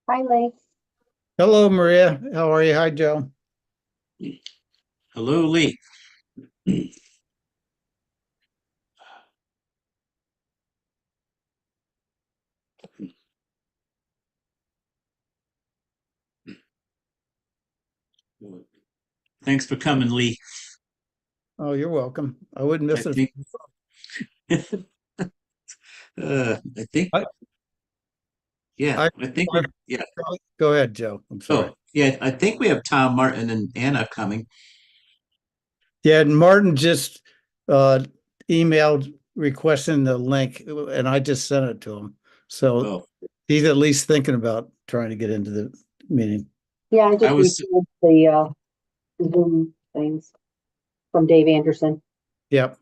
Hi, Lee. Hello, Maria. How are you? Hi, Joe. Hello, Lee. Thanks for coming, Lee. Oh, you're welcome. I wouldn't I miss it. think, I think, I, yeah, I, I think we, yeah. Go ahead, Joe. I'm sorry. Oh, yeah, I think we have Tom, Martin, and Anna coming. Yeah, and Martin just uh emailed requesting the link, and I just sent it to him. So Oh, he's at least thinking about trying to get into the meeting. Yeah, I I just was, received the Zoom things from Dave Anderson. Yep.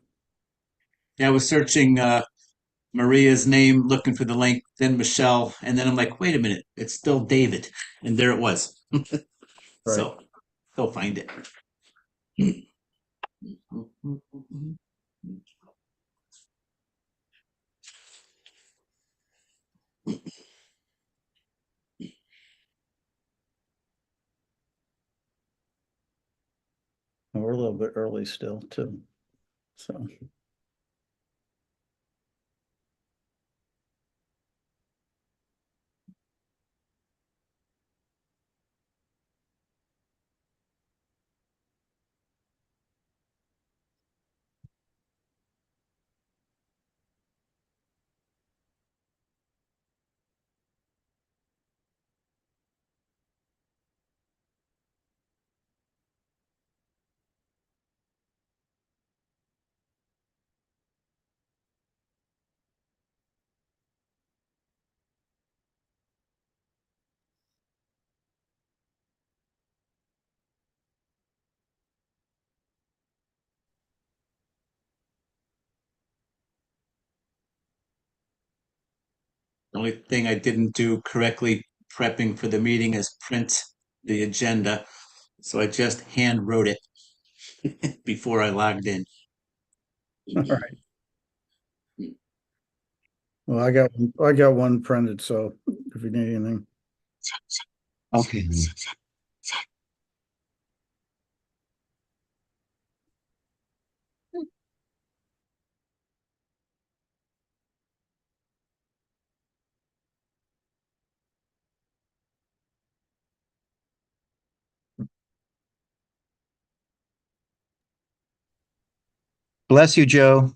yeah, I was searching Maria's name, looking for the link, then Michelle, and then I'm like, wait a minute, it's still David, and there it was. Right. So he'll find it. We're a little bit early still, too. So The only thing I didn't do correctly prepping for the meeting is print the agenda. So I just hand wrote it before I logged in. all right. Well, I got one printed, so if you need anything. Okay. Bless you, Joe.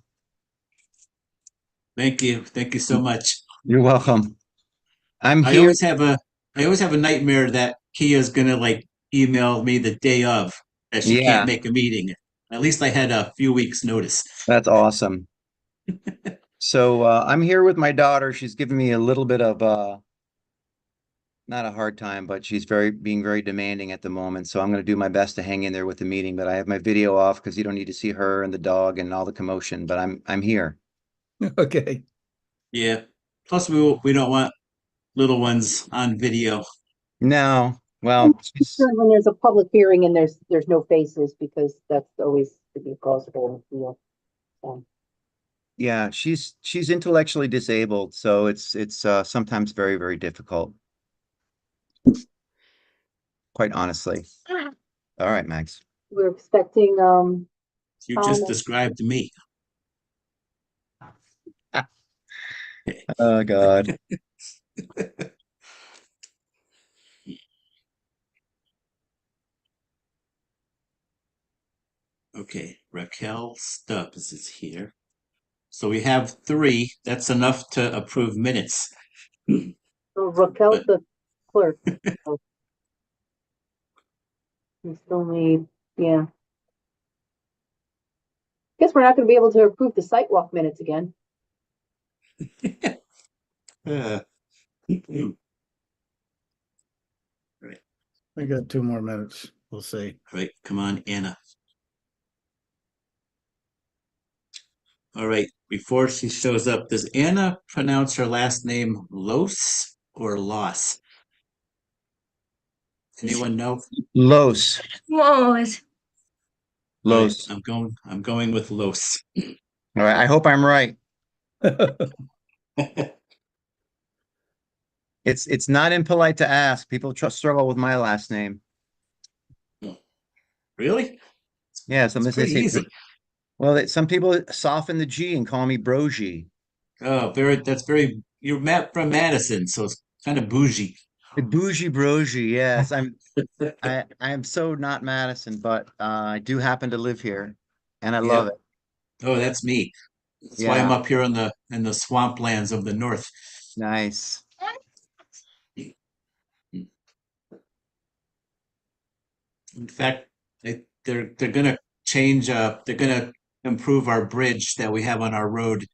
Thank you. Thank you so much. You're welcome. I'm I here. always have a I always have a nightmare that Kia's gonna like email me the day of that she can't Yeah, make a meeting. At least I had a few weeks notice. that's awesome. So I'm here with my daughter. She's giving me a little bit of not a hard time, but she's being very demanding at the moment. So I'm going to do my best to hang in there with the meeting. But I have my video off because you don't need to see her and the dog and all the commotion. But I'm here. Okay. Yeah. Plus we don't want little ones on video. No, I'm well, concerned when there's a public hearing and there's no faces because that's always to be possible. yeah, she's intellectually disabled, so it's sometimes very, very difficult, quite honestly. All right, Max. We're expecting You Tom just described me. Oh God. Okay, Raquel Stubbs is here. So we have three. That's enough to approve minutes. Raquel's But the clerk. So we still need, yeah. Guess we're not going to be able to approve the site walk minutes again. uh, right, We got 2 more minutes. We'll see. right. Come on, Anna. All right. Before she shows up, does Anna pronounce her last name Los or Loss? Anyone know? Los. Los. All right, Los. I'm going with Los. All right, I hope I'm right. It's not impolite to ask. People struggle with my last name. Really? Yeah, It's sometimes they pretty say, easy. well, some people soften the G and call me Brogy. Oh, that's very, you're from Madison, so it's kind of bougie. Bougie Brogy, yes. I'm so not Madison, but I do happen to live here and I love Yeah. it. Oh, that's me. That's why I'm Yeah, up here in the swamplands of the north. nice. In fact, they're gonna change they're gonna improve our bridge that we have on our road.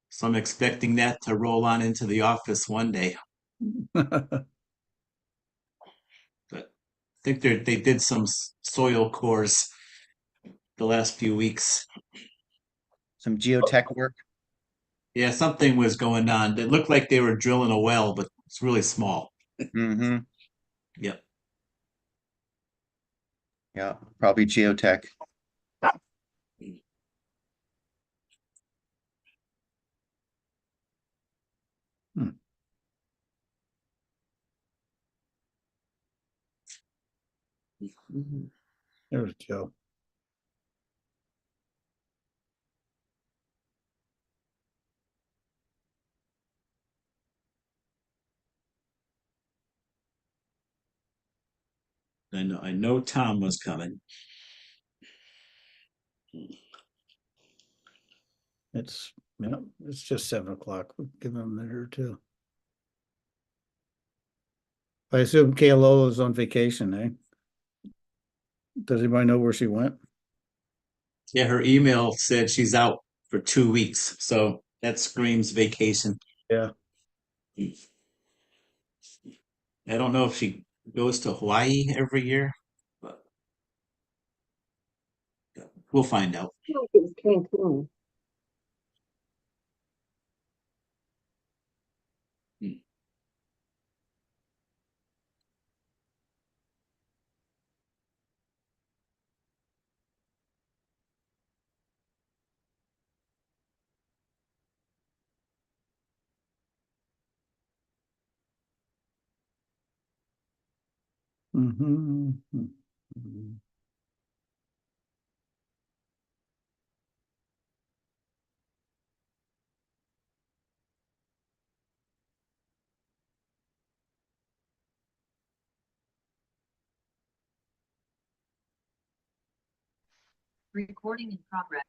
So I'm expecting that to roll on into the office one day. But I think they did some soil cores the last few weeks. Some geotech work. Yeah, something was going on. It looked like they were drilling a well, but it's really small. Mm-hmm. Yep. Yeah, probably geotech. Hmm, there's Joe. I know Tom was coming. It's, yeah, it's just 7 o'clock. We'll give him a minute or two. I assume KLO is on vacation, eh? Does anybody know where she went? Yeah, her email said she's out for 2 weeks, so that screams vacation. Yeah. I don't know if she goes to Hawaii every year, but we'll find out. I feel like it was Cancun. Mm-hmm. Recording in progress.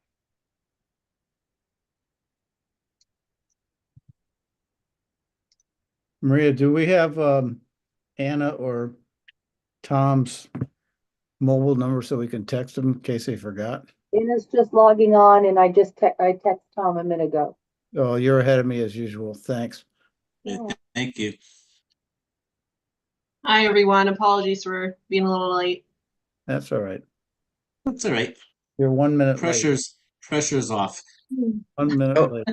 Maria, do we have Anna or Tom's mobile number so we can text them in case they forgot? Dana's just logging on and I text Tom a minute ago. Oh, you're ahead of me as usual. Thanks. Yeah. Thank you. Hi, everyone. Apologies for being a little late. That's all right. That's all right. You're 1 minute late. Pressure's off. 1 minute Oh. late.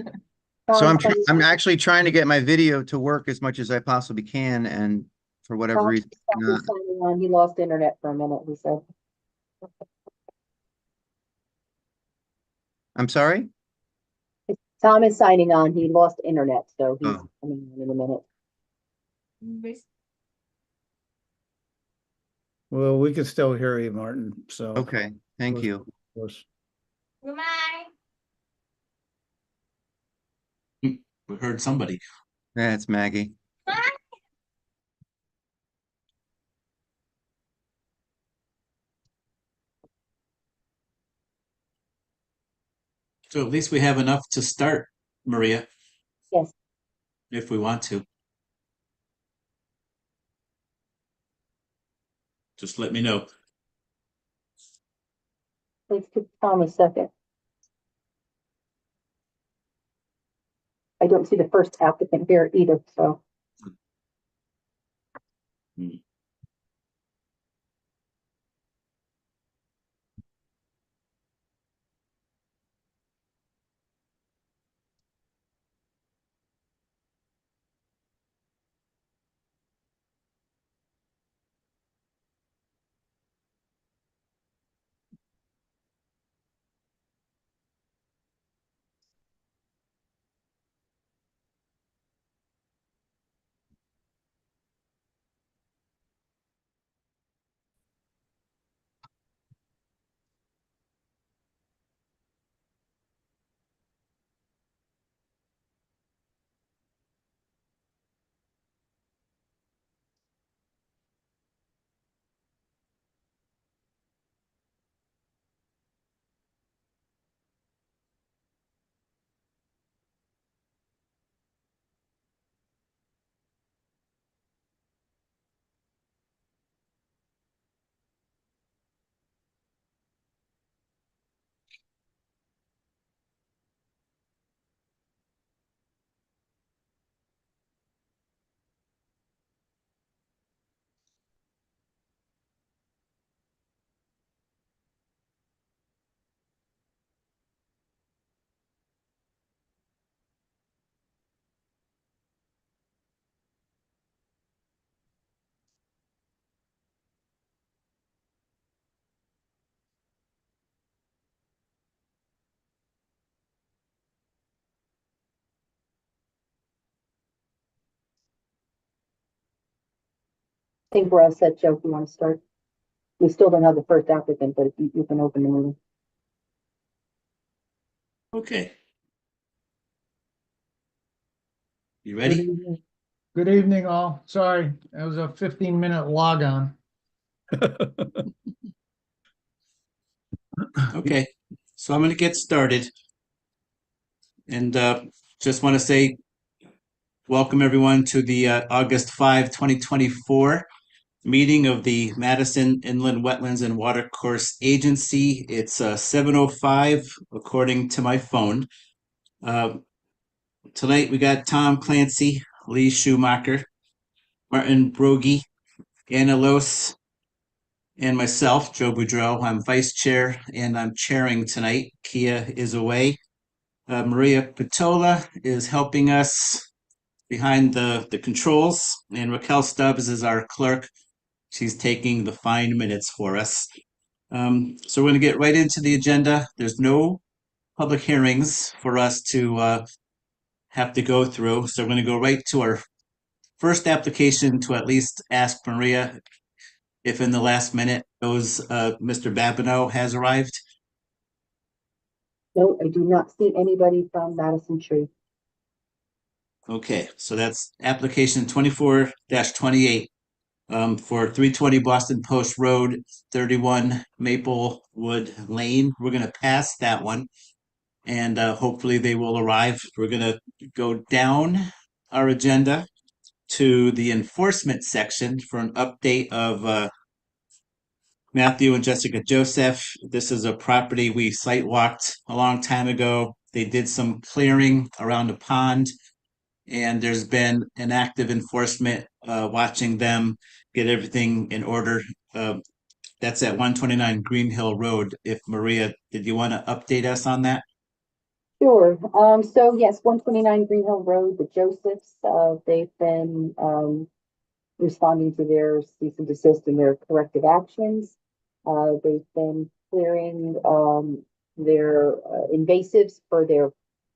So Tom's I'm actually trying to get my video to work as much as I possibly can, and for whatever reason, Tom's signing on. He lost internet for a minute, he said. I'm sorry? Tom is signing on. He lost internet, so he's Oh. coming in a minute. Well, we can still hear you, Martin, so. Okay, thank you. Of course. We heard somebody. That's Maggie. So at least we have enough to start, Maria, Yes, if we want to. Just let me know. let's give Tom a second. I don't see the first applicant here either, so. think we're all set, Joe, if you want to start. We still don't have the first applicant, but you can open the meeting. Okay. You Good ready? evening. Good evening, all. Sorry, it was a 15-minute log on. Okay, so I'm going to get started. And just want to say welcome everyone to the August 5, 2024 meeting of the Madison Inland Wetlands and Watercourse Agency. It's 7:05 according to my phone. Tonight we got Tom Clancy, Lee Schumacher, Martin Brogy, Anna Los, and myself, Joe Boudreau. I'm vice chair and I'm chairing tonight. Kia is away. Maria Patola is helping us behind the controls, and Raquel Stubbs is our clerk. She's taking the fine minutes for us. So we're going to get right into the agenda. There's no public hearings for us to have to go through. So we're going to go right to our first application to at least ask Maria if in the last minute Mr. Babineaux has arrived. No, I do not see anybody from Madison Tree. Okay, so that's application 24-28 for 320 Boston Post Road, 31 Maplewood Lane. We're going to pass that one, and hopefully they will arrive. We're going to go down our agenda to the enforcement section for an update of Matthew and Jessica Joseff. This is a property we site walked a long time ago. They did some clearing around a pond, and there's been an active enforcement watching them get everything in order. That's at 129 Green Hill Road. If Maria, did you want to update us on that? Sure. So yes, 129 Green Hill Road, the Josephs, they've been responding to their cease and desist and their corrective actions. They've been clearing their invasives for their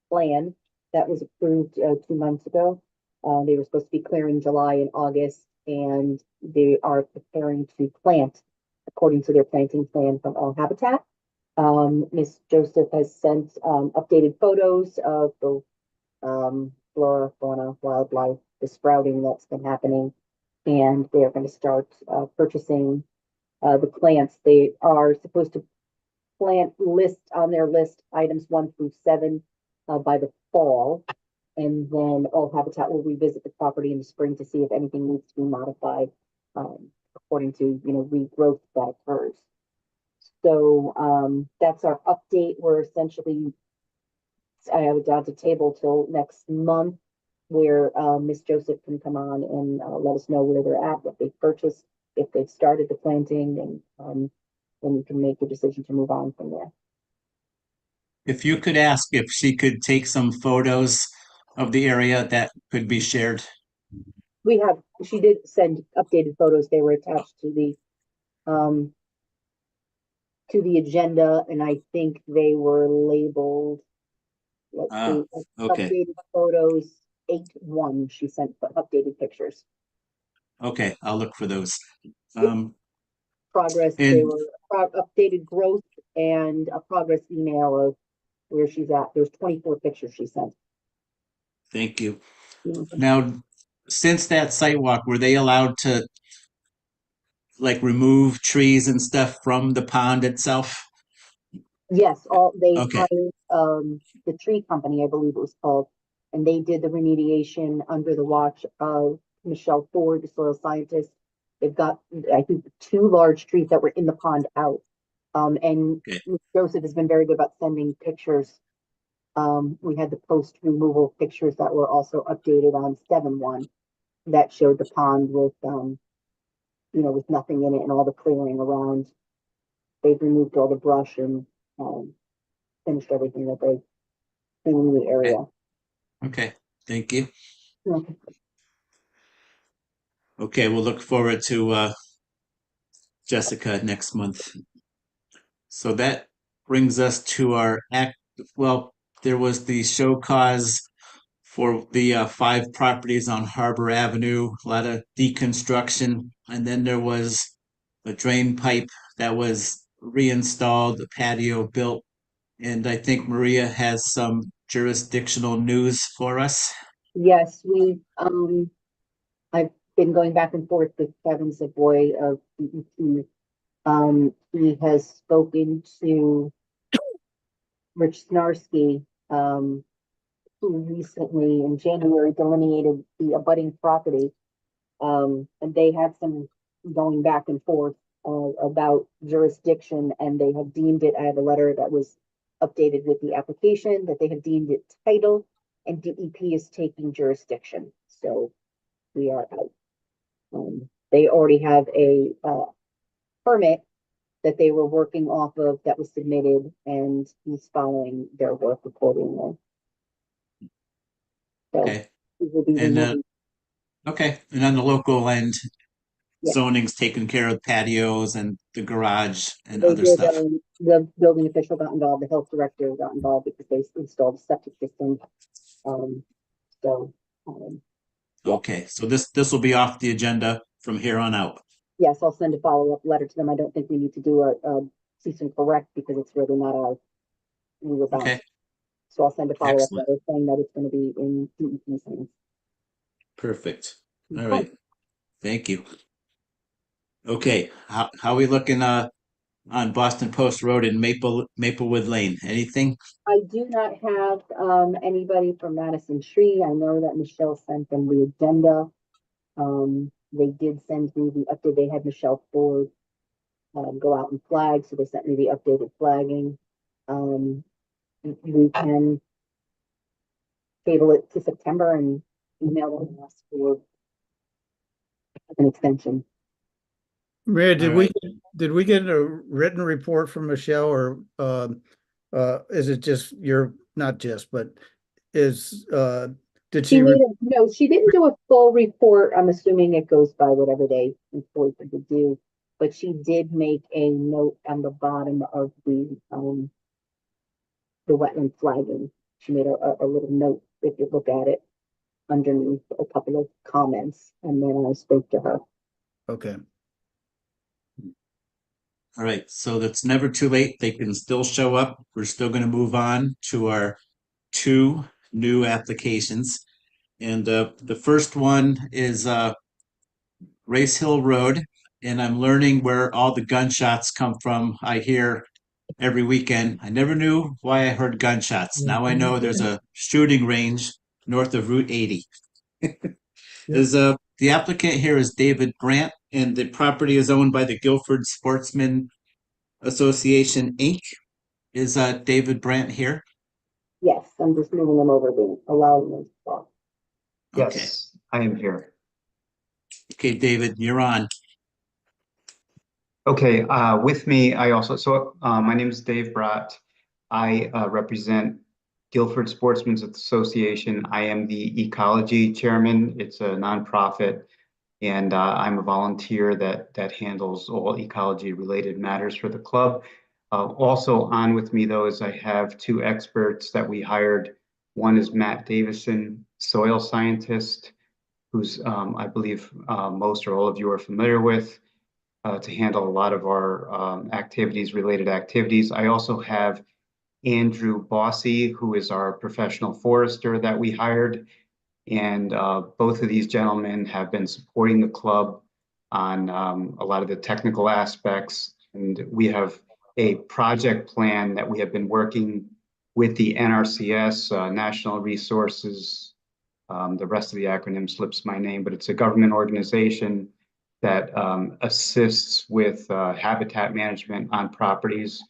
plan that was approved 2 months ago. They were supposed to be clearing July and August, and they are preparing to plant according to their planting plan from All Habitat. Ms. Joseph has sent updated photos of the flora, fauna, wildlife, the sprouting that's been happening, and they are going to start purchasing the plants. They are supposed to plant on their list items 1 through 7 by the fall, and then All Habitat will revisit the property in the spring to see if anything needs to be modified according to regrowth that occurs. So that's our update. We're essentially, I have it down to table till next month, where Ms. Joseph can come on and let us know where they're at, what they've purchased, if they've started the planting, and then you can make a decision to move on from there. If you could ask if she could take some photos of the area that could be shared. She did send updated photos. They were attached to the agenda, and I think they were labeled, let's see, Okay. updated photos 8-1. She sent updated pictures. Okay, I'll look for those. Progress, And- they were updated growth and a progress email of where she's at. There's 24 pictures she sent. Thank you. Mhm. Now, since that site walk, were they allowed to remove trees and stuff from the pond itself? Yes, they Okay. hired the tree company, I believe it was called, and they did the remediation under the watch of Michelle Ford, the soil scientist. They've got, I think, 2 large trees that were in the pond out. And Okay. Ms. Joseph has been very good about sending pictures. We had the post removal pictures that were also updated on 7-1 that showed the pond with with nothing in it and all the clearing around. They've removed all the brush and finished everything that they cleaned in the area. Okay, thank you. Okay. Okay, we'll look forward to Jessica next month. So that brings us to our act. Well, there was the show cause for the 5 properties on Harbor Avenue, a lot of deconstruction. And then there was a drain pipe that was reinstalled, the patio built. And I think Maria has some jurisdictional news for us. Yes, I've been going back and forth with Kevin Savoy of DEP. He has spoken to Rich Snarsky, who recently in January delineated the abutting property. And they had some going back and forth about jurisdiction, and they have deemed it, I have a letter that was updated with the application, that they have deemed it title, and DEP is taking jurisdiction. So we are out. They already have a permit that they were working off of that was submitted, and he's following their work accordingly. So Okay. we will be And removing. okay. And on the local end, Yeah. zoning's taking care of patios and the garage and They other did, stuff. the building official got involved, the health director got involved because they installed a septic system. So, yeah. Okay, so this will be off the agenda from here on out. Yes, I'll send a follow-up letter to them. I don't think we need to do a cease and correct because it's really not our, we were bound. Okay, So I'll send a follow-up excellent. letter saying that it's gonna be in DEP's hands. Perfect. All Okay. right. Thank you. Okay, how we looking on Boston Post Road in Maplewood Lane? Anything? I do not have anybody from Madison Tree. I know that Michelle sent them the agenda. They did send me the update. They had Michelle Ford go out and flag, so they sent me the updated flagging. We can table it to September and email them and ask for an extension. Maria, All right. did we get a written report from Michelle, or is it just not just, but did She she? made no, she didn't do a full report. I'm assuming it goes by whatever they employed her to do, but she did make a note on the bottom of the wetland flagging. She made a little note, if you look at it, underneath a couple of comments, and then I spoke to her. Okay. All right, so that's never too late. They can still show up. We're still going to move on to our 2 new applications. And the first one is Race Hill Road. And I'm learning where all the gunshots come from. I hear every weekend. I never knew why I heard gunshots. Now I know there's a shooting range north of Route 80. The applicant here is David Brandt, and the property is owned by the Guilford Sportsman Association, Inc. Is David Brandt here? Yes, I'm just moving them over, allowing them to talk. Okay. Yes, I am here. Okay, David, you're on. Okay, with me, my name is Dave Brott. I represent Guilford Sportsmen's Association. I am the ecology chairman. It's a nonprofit, and I'm a volunteer that handles all ecology related matters for the club. Also on with me though is I have 2 experts that we hired. One is Matt Davison, soil scientist, who's I believe most or all of you are familiar with, to handle a lot of our related activities. I also have Andrew Bossy, who is our professional forester that we hired. And both of these gentlemen have been supporting the club on a lot of the technical aspects. And we have a project plan that we have been working with the NRCS, National Resources. The rest of the acronym slips my name, but it's a government organization that assists with habitat management on properties.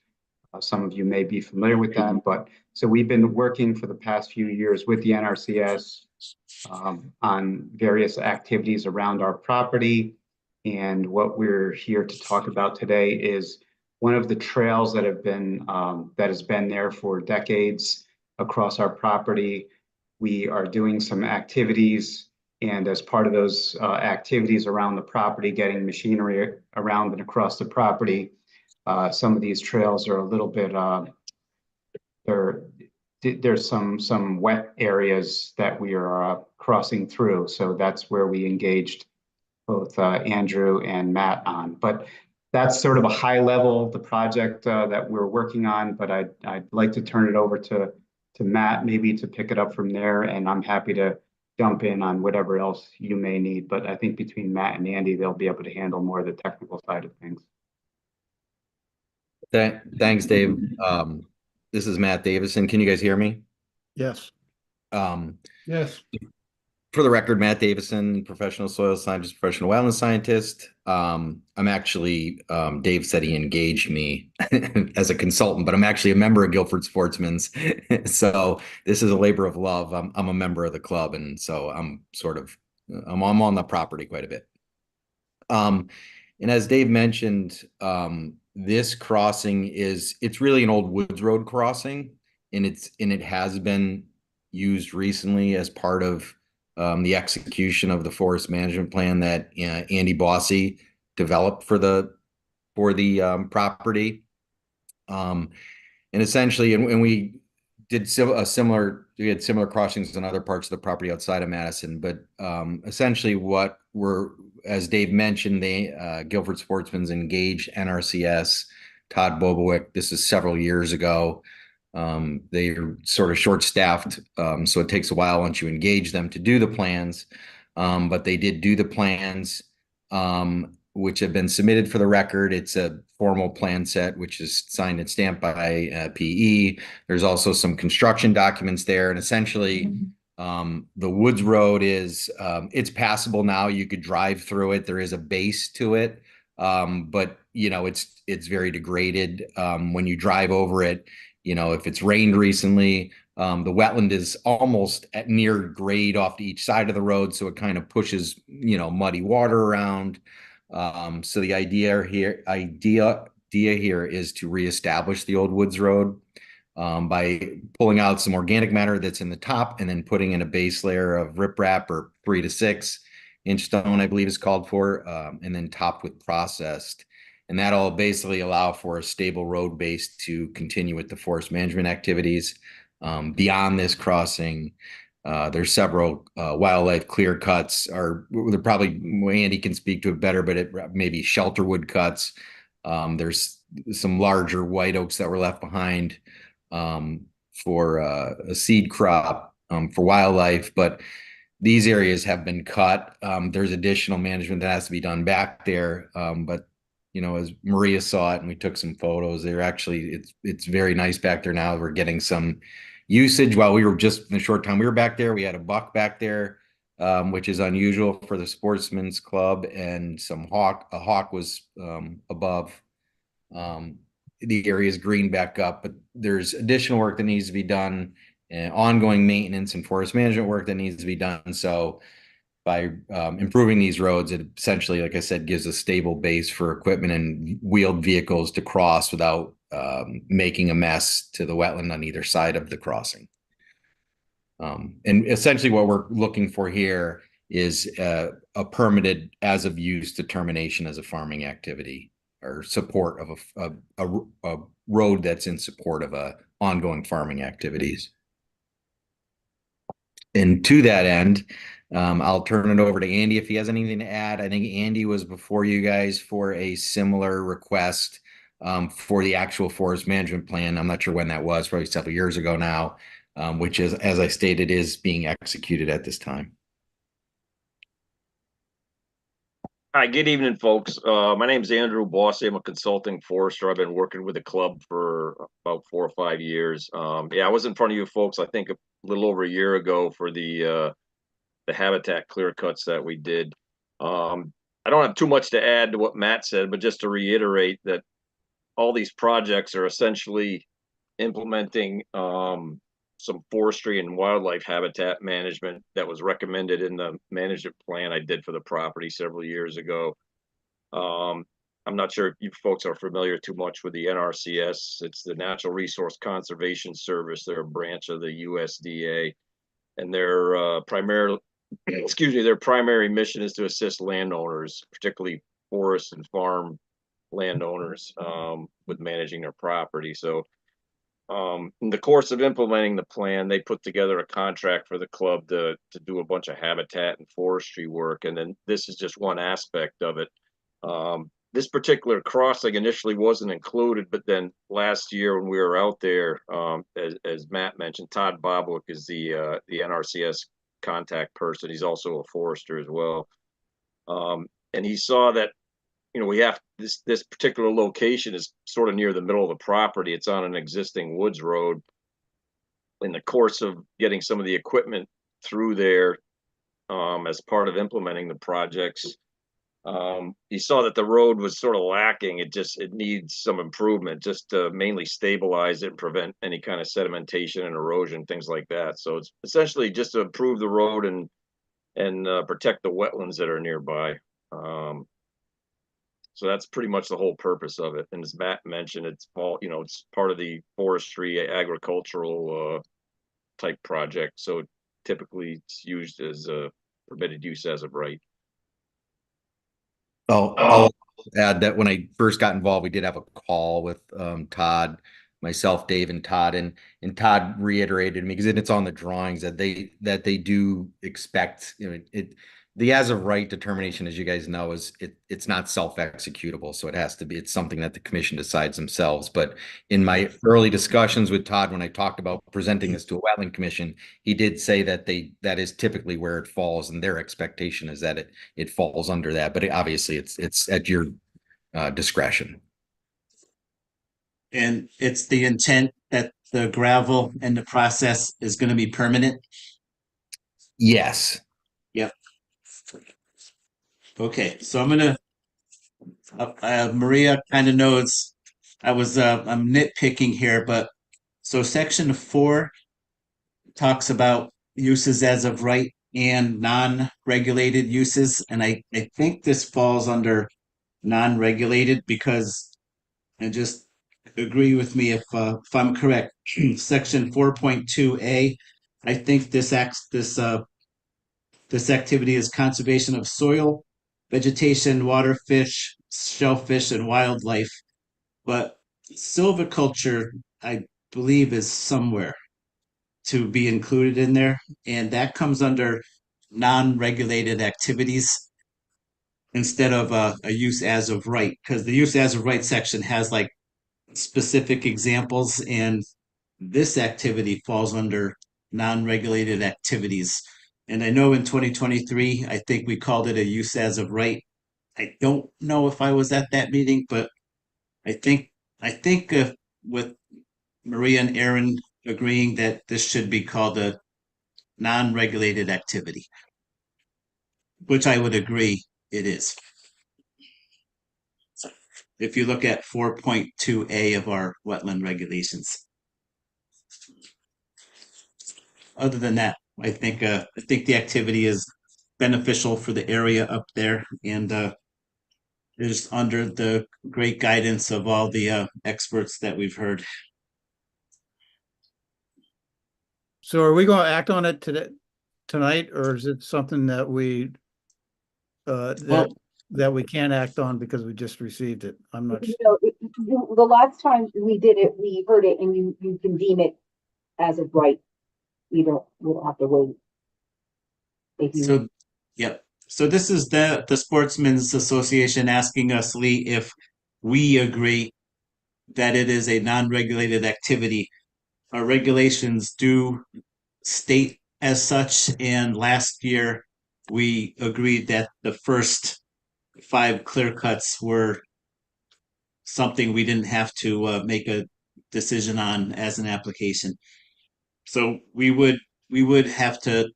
Some of you may be familiar with that, but so we've been working for the past few years with the NRCS on various activities around our property. And what we're here to talk about today is one of the trails that has been there for decades across our property. We are doing some activities, and as part of those activities around the property, getting machinery around and across the property, some of these trails are a little bit, they're there's some wet areas that we are crossing through. So that's where we engaged both Andrew and Matt on. But that's sort of a high level, the project that we're working on. But I'd like to turn it over to Matt, maybe to pick it up from there. And I'm happy to jump in on whatever else you may need. But I think between Matt and Andy, they'll be able to handle more of the technical side of things. Thanks, Dave. This is Matt Davison. Can you guys hear me? Yes. Yes. For the record, Matt Davison, professional soil scientist, professional wetland scientist. I'm actually, Dave said he engaged me as a consultant, but I'm actually a member of Guilford Sportsman's. So this is a labor of love. I'm a member of the club, and so I'm on the property quite a bit. And as Dave mentioned, this crossing it's really an old woods road crossing, and it has been used recently as part of the execution of the forest management plan that Andy Bossy developed for the property. And essentially, and we did we had similar crossings in other parts of the property outside of Madison, but essentially what as Dave mentioned, Guilford Sportsman's engaged NRCS, Todd Bobowick. This is several years ago. They're sort of short-staffed, so it takes a while once you engage them to do the plans. But they did do the plans, which have been submitted for the record. It's a formal plan set, which is signed and stamped by PE. There's also some construction documents there, and essentially, the Woods Road it's passable now. You could drive through it. There is a base to it, but it's very degraded. When you drive over it, if it's rained recently, the wetland is almost at near grade off to each side of the road, so it kind of pushes muddy water around. So the idea here is to reestablish the old Woods Road by pulling out some organic matter that's in the top and then putting in a base layer of riprap, or 3 to 6 inch stone, I believe is called for, and then topped with processed. And that'll basically allow for a stable road base to continue with the forest management activities. Beyond this crossing, there's several wildlife clear cuts, or they're probably, Andy can speak to it better, but it maybe shelterwood cuts. There's some larger white oaks that were left behind for a seed crop for wildlife, but these areas have been cut. There's additional management that has to be done back there, but as Maria saw it and we took some photos, it's very nice back there now. We're getting some usage. While we were just in the short time we were back there, we had a buck back there, which is unusual for the Sportsman's Club, and a hawk was above. The area is green back up, but there's additional work that needs to be done, and ongoing maintenance and forest management work that needs to be done. So by improving these roads, it essentially, like I said, gives a stable base for equipment and wheeled vehicles to cross without making a mess to the wetland on either side of the crossing. And essentially what we're looking for here is a permitted as of use determination as a farming activity, or support of a road that's in support of ongoing farming activities. And to that end, I'll turn it over to Andy if he has anything to add. I think Andy was before you guys for a similar request for the actual forest management plan. I'm not sure when that was, probably several years ago now, which is, as I stated, is being executed at this time. Hi, good evening, folks. My name is Andrew Bossy. I'm a consulting forester. I've been working with the club for about 4 or 5 years. I was in front of you folks, I think, a little over a year ago for the habitat clear cuts that we did. I don't have too much to add to what Matt said, but just to reiterate that all these projects are essentially implementing some forestry and wildlife habitat management that was recommended in the management plan I did for the property several years ago. I'm not sure if you folks are familiar too much with the NRCS. It's the Natural Resource Conservation Service. They're a branch of the USDA, and their primary mission is to assist landowners, particularly forest and farm landowners, with managing their property. So In the course of implementing the plan, they put together a contract for the club to do a bunch of habitat and forestry work. And then this is just one aspect of it. This particular crossing initially wasn't included, but then last year when we were out there, as Matt mentioned, Todd Bobwick is the NRCS contact person. He's also a forester as well. And he saw that, you know, we have this particular location is sort of near the middle of the property. It's on an existing woods road. In the course of getting some of the equipment through there, as part of implementing the projects, he saw that the road was sort of lacking. It needs some improvement just to mainly stabilize it and prevent any kind of sedimentation and erosion, things like that. So it's essentially just to improve the road and protect the wetlands that are nearby. So that's pretty much the whole purpose of it. And as Matt mentioned, it's all, you know, it's part of the forestry agricultural type project. So typically it's used as a permitted use as of right. I'll add that when I first got involved, we did have a call with Todd, myself, Dave, and Todd, and Todd reiterated to me, because it's on the drawings, that they do expect, you know, the as of right determination, as you guys know, is it's not self-executable, so it has to be, it's something that the commission decides themselves. But in my early discussions with Todd, when I talked about presenting this to a wetland commission, he did say that that is typically where it falls, and their expectation is that it falls under that. But obviously, it's at your discretion. And it's the intent that the gravel and the process is going to be permanent? Yes. Yep. Okay, so I'm gonna, Maria kind of knows I'm nitpicking here, but so section 4 talks about uses as of right and non-regulated uses, and I think this falls under non-regulated, because, and just agree with me if I'm correct, section 4.2A, I think this activity is conservation of soil, vegetation, water, fish, shellfish, and wildlife. But silviculture, I believe, is somewhere to be included in there, and that comes under non-regulated activities instead of a use as of right, because the use as of right section has like specific examples, and this activity falls under non-regulated activities. And I know in 2023, I think we called it a use as of right. I don't know if I was at that meeting, but I think with Maria and Aaron agreeing that this should be called a non-regulated activity, which I would agree it is. If you look at 4.2A of our wetland regulations. Other than that, I think the activity is beneficial for the area up there, and is under the great guidance of all the experts that we've heard. So are we going to act on it tonight, or is it something that we that we can't act on because we just received it? I'm not sure. The last time we did it, we heard it, and you can deem it as of right. We don't have to wait. So, yep. So this is the Sportsmen's Association asking us, Lee, if we agree that it is a non-regulated activity. Our regulations do state as such, and last year we agreed that the first 5 clear cuts were something we didn't have to make a decision on as an application. So we would have to,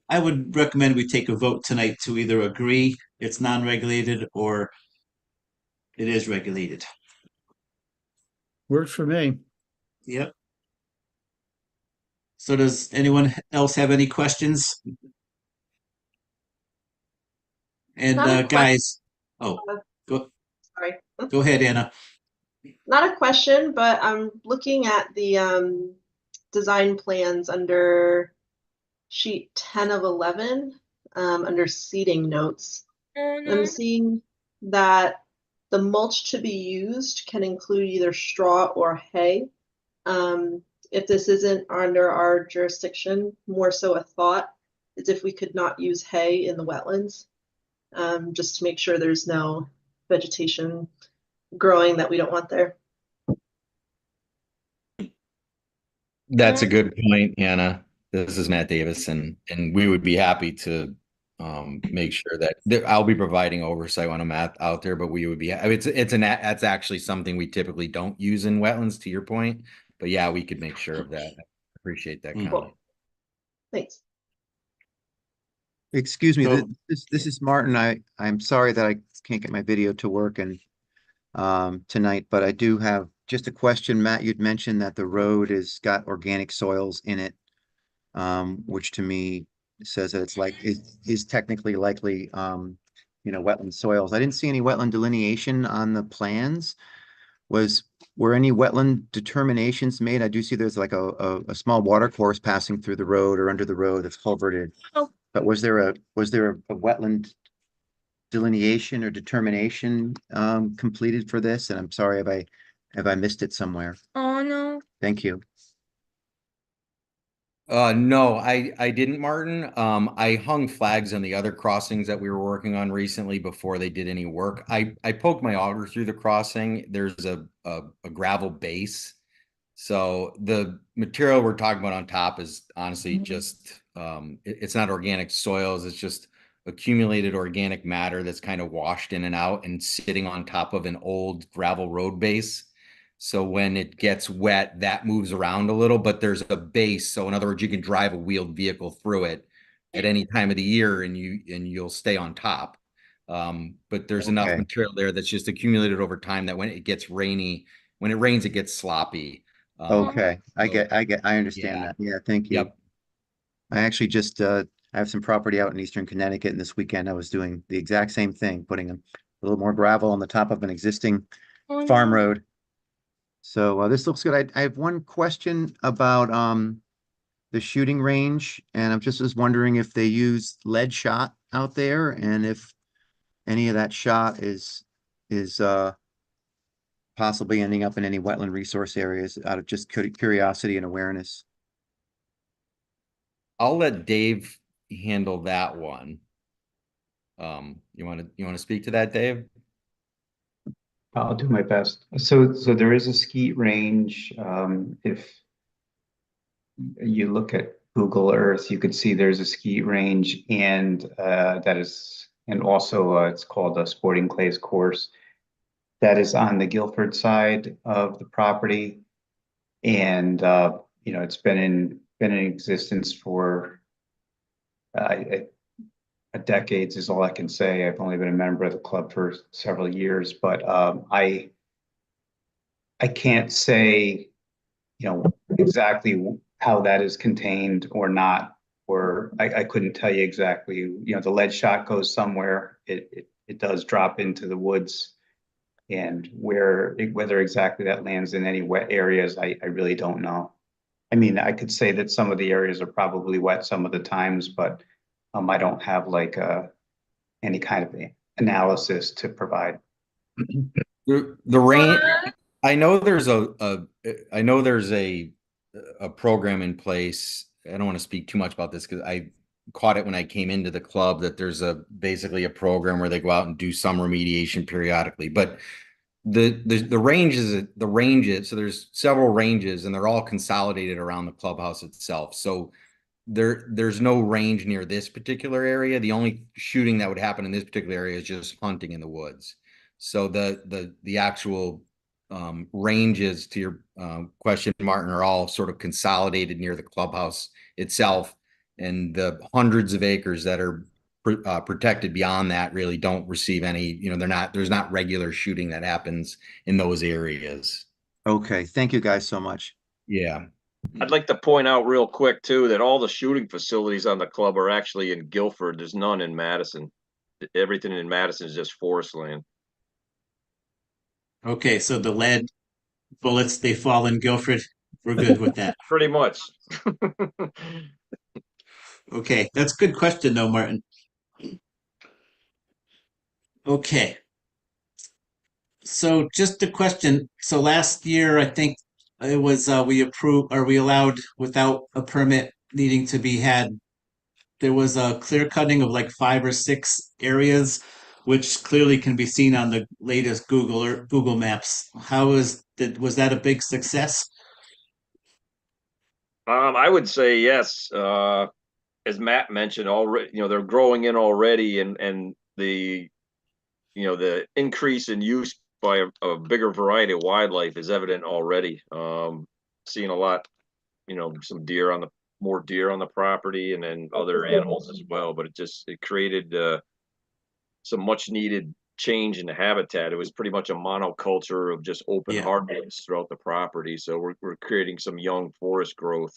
I would recommend we take a vote tonight to either agree it's non-regulated or it is regulated. Works for me. Yep. So does anyone else have any questions? And guys, Sorry. go ahead, Anna. Not a question, but I'm looking at the design plans under sheet 10 of 11, under seating notes. I'm seeing that the mulch to be used can include either straw or hay. If this isn't under our jurisdiction, more so a thought is if we could not use hay in the wetlands, just to make sure there's no vegetation growing that we don't want there. That's a good point, Hannah. This is Matt Davis, and we would be happy to make sure that I'll be providing oversight when I'm out there, but we would be, I mean, that's actually something we typically don't use in wetlands, to your point, but yeah, we could make sure of that. I appreciate that comment. Cool. Thanks. Excuse me, So- this is Martin. I'm sorry that I can't get my video to work and tonight, but I do have just a question. Matt, you'd mentioned that the road has got organic soils in it, which to me says that it's like is technically likely wetland soils. I didn't see any wetland delineation on the plans. Were any wetland determinations made? I do see there's like a small water course passing through the road or under the road that's culverted. Oh. But was there a wetland delineation or determination completed for this? And I'm sorry if I missed it somewhere. Oh no. Thank you. No, I didn't, Martin. I hung flags on the other crossings that we were working on recently before they did any work. I poked my auger through the crossing. There's a gravel base. So the material we're talking about on top is honestly just, it's not organic soils. It's just accumulated organic matter that's kind of washed in and out and sitting on top of an old gravel road base. So when it gets wet, that moves around a little, but there's a base. So in other words, you can drive a wheeled vehicle through it at any time of the year and you'll stay on top. But there's enough material there that's just accumulated over time that when it gets rainy, when it rains, it gets sloppy. Okay, I understand that. Yeah, thank you. Yep. I actually just I have some property out in Eastern Connecticut, and this weekend I was doing the exact same thing, putting a little more gravel on the top of an existing farm road. So this looks good. I have one question about the shooting range, and I'm just was wondering if they use lead shot out there, and if any of that shot is possibly ending up in any wetland resource areas out of just curiosity and awareness. I'll let Dave handle that one. You want to speak to that, Dave? I'll do my best. So there is a skeet range. If you look at Google Earth, you could see there's a skeet range, and also it's called a sporting clays course that is on the Guilford side of the property, and it's been in existence for decades is all I can say. I've only been a member of the club for several years, but I can't say exactly how that is contained or not, or I couldn't tell you exactly. The lead shot goes somewhere. It does drop into the woods, and whether exactly that lands in any wet areas, I really don't know. I mean, I could say that some of the areas are probably wet some of the times, but I don't have like any kind of analysis to provide. The rain. I know there's a program in place. I don't want to speak too much about this because I caught it when I came into the club that there's basically a program where they go out and do some remediation periodically. But the ranges, so there's several ranges and they're all consolidated around the clubhouse itself. So there's no range near this particular area. The only shooting that would happen in this particular area is just hunting in the woods. So the actual ranges, to your question, Martin, are all sort of consolidated near the clubhouse itself, and the hundreds of acres that are protected beyond that really don't receive any. There's not regular shooting that happens in those areas. Okay, thank you guys so much. Yeah. I'd like to point out real quick too that all the shooting facilities on the club are actually in Guilford. There's none in Madison. Everything in Madison is just forest land. Okay, so the lead bullets, they fall in Guilford. We're good with that. Pretty much. Okay, that's a good question though, Martin. Okay. So just a question. So last year, I think it was, we approved, or we allowed without a permit needing to be had. There was a clear cutting of like 5 or 6 areas, which clearly can be seen on the latest Google Maps. Was that a big success? I would say yes. As Matt mentioned already, they're growing in already, and the the increase in use by a bigger variety of wildlife is evident already. Seeing a lot, some more deer on the property, and then other animals as well. But it created some much needed change in the habitat. It was pretty much a monoculture of just open Yeah. hardwoods throughout the property. So we're creating some young forest growth,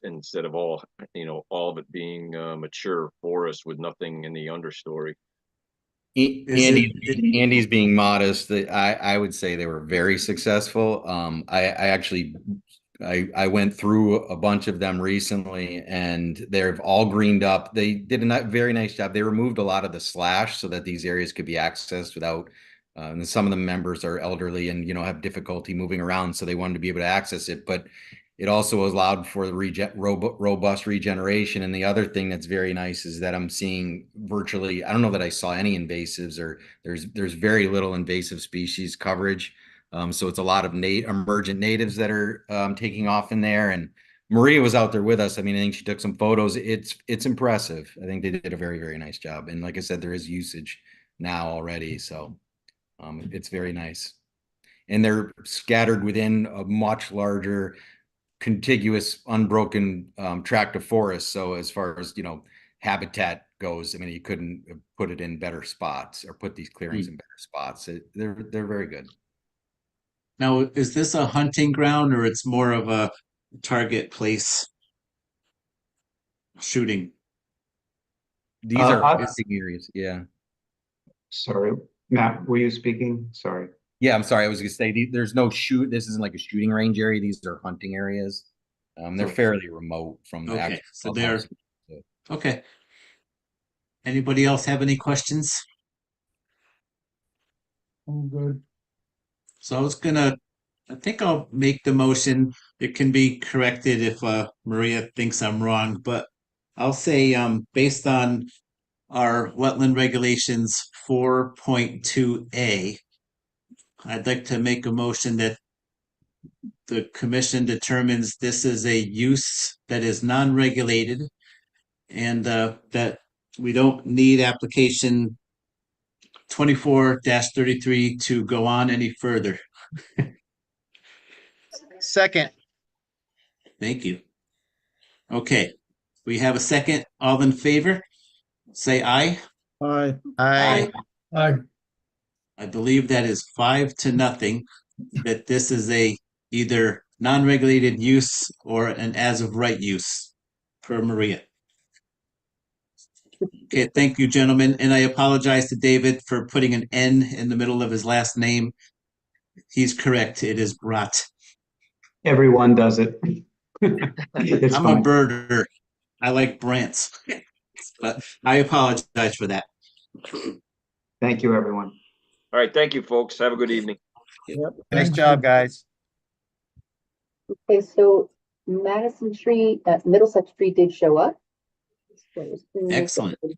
instead of all of it being mature forest with nothing in the understory. Andy's being modest. I would say they were very successful. I went through a bunch of them recently, and they've all greened up. They did a very nice job. They removed a lot of the slash so that these areas could be accessed without. And some of the members are elderly and have difficulty moving around, so they wanted to be able to access it. But it also allowed for the robust regeneration. And the other thing that's very nice is that I'm seeing virtually, I don't know that I saw any invasives, or there's very little invasive species coverage. So it's a lot of emergent natives that are taking off in there. And Maria was out there with us. I mean, I think she took some photos. It's impressive. I think they did a very, very nice job. And like I said, there is usage now already. So it's very nice. And they're scattered within a much larger contiguous unbroken tract of forest. So as far as habitat goes, I mean, you couldn't put it in better spots or put these clearings in better spots. They're very good. Now, is this a hunting ground, or it's more of a target place shooting? These are hunting areas. Yeah. Sorry, Matt, were you speaking? Sorry. Yeah, I'm sorry. I was going to say there's no shoot. This isn't like a shooting range area. These are hunting areas. They're fairly remote from the Okay, actual so they're clubhouse. okay. Anybody else have any questions? I'm good. So I think I'll make the motion. It can be corrected if Maria thinks I'm wrong, but I'll say based on our wetland regulations 4.2A, I'd like to make a motion that the commission determines this is a use that is non-regulated, and that we don't need application 24-33 to go on any further. Second. Thank you. Okay, we have a second. All in favor, say aye. Aye. Aye. I believe that is 5-0, that this is a either non-regulated use or an as-of-right use per Maria. Okay, thank you, gentlemen, and I apologize to David for putting an N in the middle of his last name. He's correct, it is Brat. Everyone does it. It's I'm fine. a birder. I like Brants, but I apologize for that. Thank you, everyone. All right, thank you, folks. Have a good evening. Nice job, guys. Okay, so Middlesex Tree did show up. So as soon as Excellent. it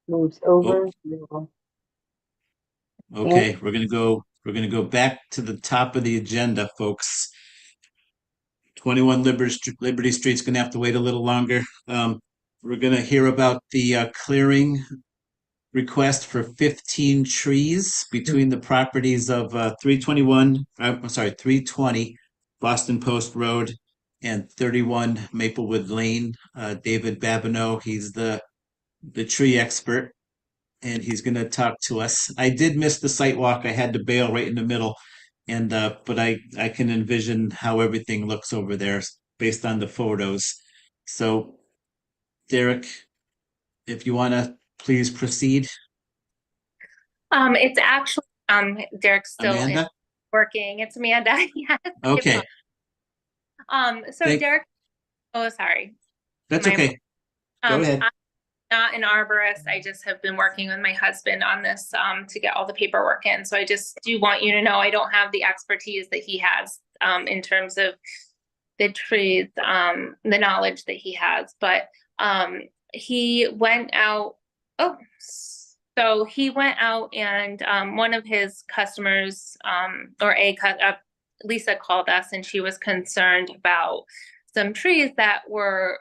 moves over. Okay, we're gonna go back to the top of the agenda, folks. 21 Liberty Street's gonna have to wait a little longer. We're gonna hear about the clearing request for 15 trees between the properties of 320 Boston Post Road and 31 Maplewood Lane. David Babineaux, he's the tree expert, and he's going to talk to us. I did miss the site walk. I had to bail right in the middle, and but I can envision how everything looks over there based on the photos. So, Derek, if you want to please proceed. It's actually Derek's still Amanda? working. It's Amanda. Yes. Okay, So Derek, oh sorry. that's okay. Go ahead. I'm not an arborist. I just have been working with my husband on this to get all the paperwork in. So I just do want you to know I don't have the expertise that he has. in terms of the trees, the knowledge that he has. But he went out. Oh, so he went out and one of his customers, Lisa called us, and she was concerned about some trees that were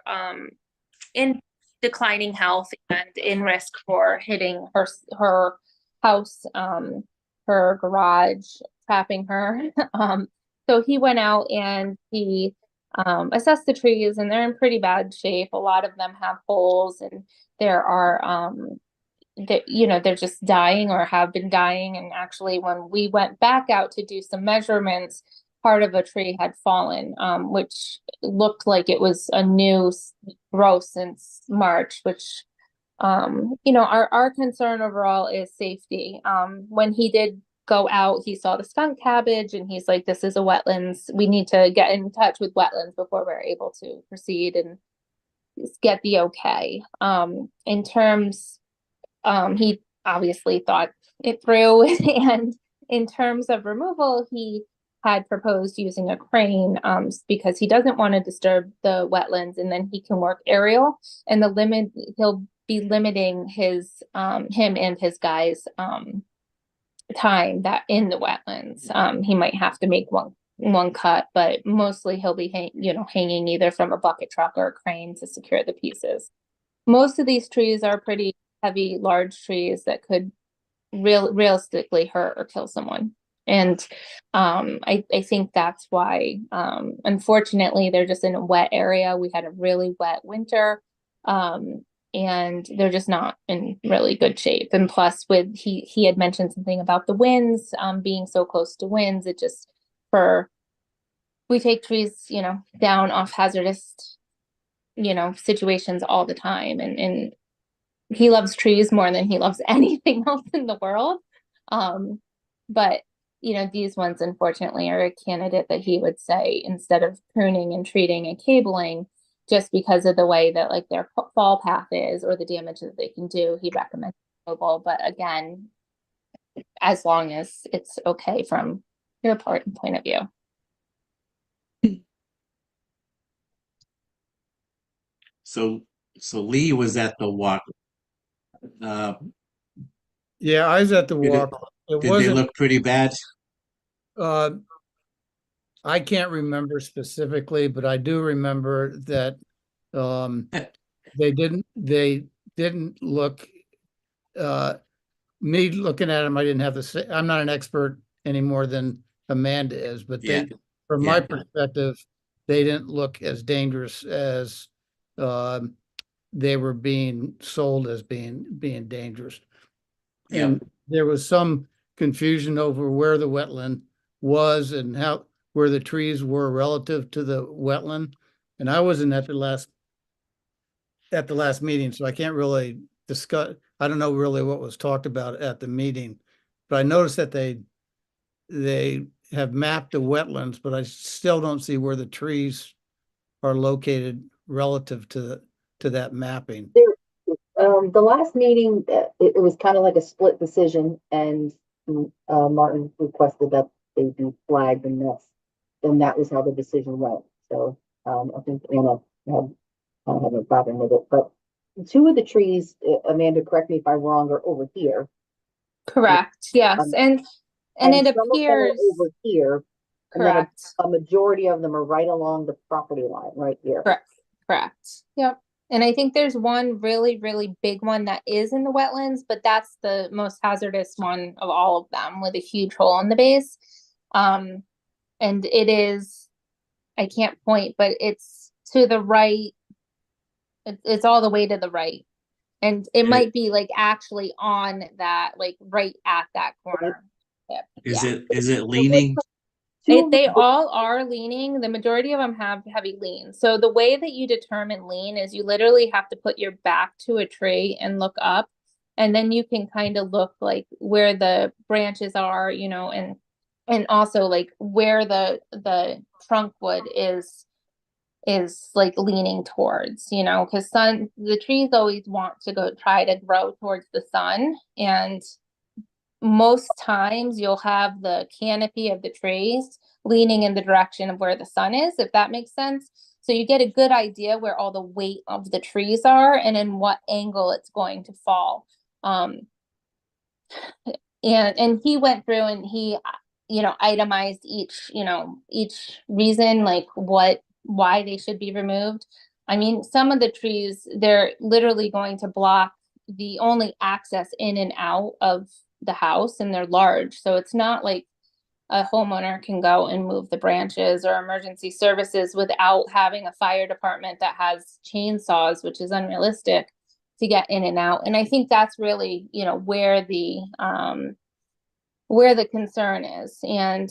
in declining health and in risk for hitting her house, her garage, trapping her. So he went out and he assessed the trees, and they're in pretty bad shape. A lot of them have holes, and there are they're just dying or have been dying. And actually, when we went back out to do some measurements, part of a tree had fallen, which looked like it was a new growth since March, which, our concern overall is safety. When he did go out, he saw the skunk cabbage, and he's like, this is a wetlands. We need to get in touch with wetlands before we're able to proceed and get the okay. In terms, he obviously thought it through, and in terms of removal, he had proposed using a crane, because he doesn't want to disturb the wetlands, and then he can work aerial, and he'll be limiting his him and his guys time that in the wetlands. He might have to make one cut, but mostly he'll be hanging either from a bucket truck or a crane to secure the pieces. Most of these trees are pretty heavy, large trees that could realistically hurt or kill someone. And I think that's why, unfortunately, they're just in a wet area. We had a really wet winter, and they're just not in really good shape. And plus, he had mentioned something about the winds, being so close to winds. It just, we take trees, down off hazardous, situations all the time. And he loves trees more than he loves anything else in the world. But these ones, unfortunately, are a candidate that he would say, instead of pruning and treating and cabling, just because of the way that their fall path is or the damage that they can do, he recommends removal. But again, as long as it's okay from your point of view. So Lee was at the walk. Yeah, I was at the Did it- walk. It Did they wasn't, look pretty bad? I can't remember specifically, but I do remember that they didn't look, me looking at them, I didn't have I'm not an expert any more than Amanda is, but Yeah. from my Yeah. perspective, they didn't look as dangerous as they were being sold as being dangerous. Yeah. And there was some confusion over where the wetland was and where the trees were relative to the wetland. And I wasn't at the last meeting, so I can't really discuss. I don't know really what was talked about at the meeting, but I noticed that they have mapped the wetlands, but I still don't see where the trees are located relative to that mapping. The last meeting, it was kind of like a split decision, and Martin requested that they be flagged, and that was how the decision went. So I think Anna had no problem with it. But two of the trees, Amanda, correct me if I'm wrong, are over here. Correct. Yes, and it some of them are appears over here. And then correct. a majority of them are right along the property line, right here. Correct. Yep. And I think there's one really, really big one that is in the wetlands, but that's the most hazardous one of all of them, with a huge hole in the base. And it is, I can't point, but it's to the right. It's all the way to the right. And it might be actually on that, right at that corner. Yep. Is it leaning? They all are leaning. The majority of them have heavy lean. So the way that you determine lean is you literally have to put your back to a tree and look up, and then you can kind of look where the branches are, and also where the trunk wood is leaning towards, because the trees always want to try to grow towards the sun, and most times you'll have the canopy of the trees leaning in the direction of where the sun is, if that makes sense. So you get a good idea where all the weight of the trees are and in what angle it's going to fall. And he went through and he, itemized each reason, like why they should be removed. I mean, some of the trees, they're literally going to block the only access in and out of the house, and they're large. So it's not like a homeowner can go and move the branches, or emergency services, without having a fire department that has chainsaws, which is unrealistic to get in and out. And I think that's really, where the concern is. And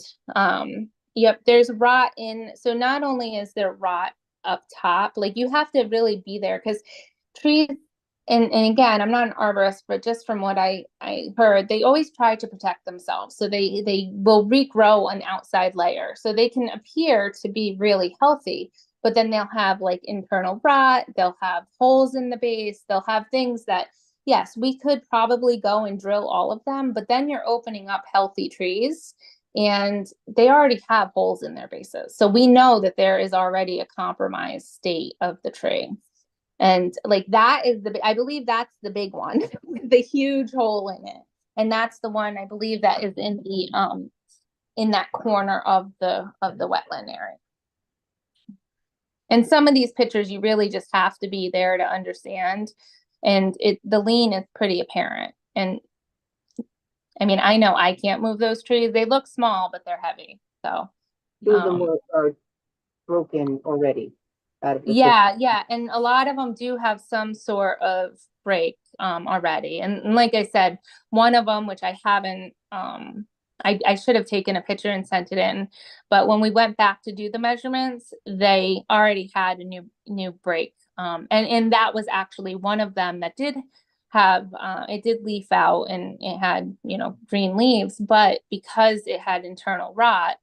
yep, there's rot in. So not only is there rot up top, like you have to really be there, because trees, and again, I'm not an arborist, but just from what I heard, they always try to protect themselves. So they will regrow an outside layer. So they can appear to be really healthy, but then they'll have like internal rot, they'll have holes in the base, they'll have things that, yes, we could probably go and drill all of them, but then you're opening up healthy trees and they already have holes in their bases. So we know that there is already a compromised state of the tree. And like that is I believe that's the big one with the huge hole in it. And that's the one I believe that is in that corner of the wetland area. And some of these pictures you really just have to be there to understand. And the lean is pretty apparent. And I mean, I know I can't move those trees. They look small, but they're heavy. So Two of them are broken already. Yeah. And a lot of them do have some sort of break already. And like I said, one of them, which I haven't, I should have taken a picture and sent it in, but when we went back to do the measurements, they already had a new break. And that was actually one of them that did have, it did leaf out and it had, green leaves, but because it had internal rot,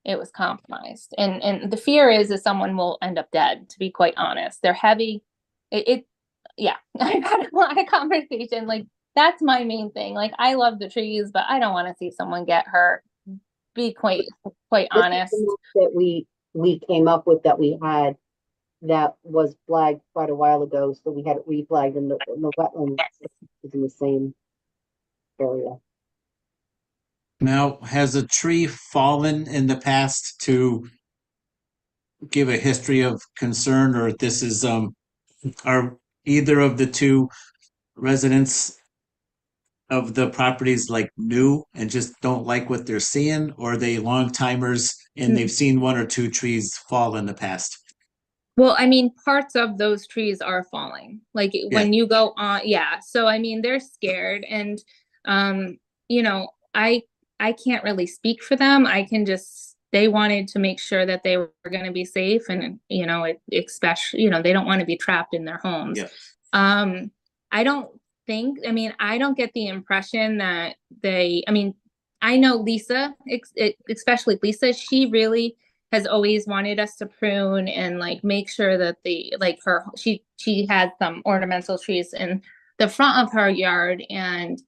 it was compromised. And the fear is that someone will end up dead, to be quite honest. They're heavy. Yeah, I've had a lot of conversation. Like, that's my main thing. Like, I love the trees, but I don't want to see someone get hurt. Be quite honest. That we came up with, that we had, that was flagged quite a while ago. So we had it reflagged in the wetland is in the same area. Now, has a tree fallen in the past to give a history of concern, or this is are either of the two residents of the properties like new and just don't like what they're seeing, or are they long timers and they've seen one or two trees fall in the past? Well, I mean, parts of those trees are falling. Like when you go on, yeah. So I mean, they're scared, and I can't really speak for them. I can just, they wanted to make sure that they were going to be safe, and especially, they don't want to be trapped in their homes. Yeah. I don't think, I don't get the impression that I know Lisa, especially Lisa, she really has always wanted us to prune and like make sure that she had some ornamental trees in the front of her yard, and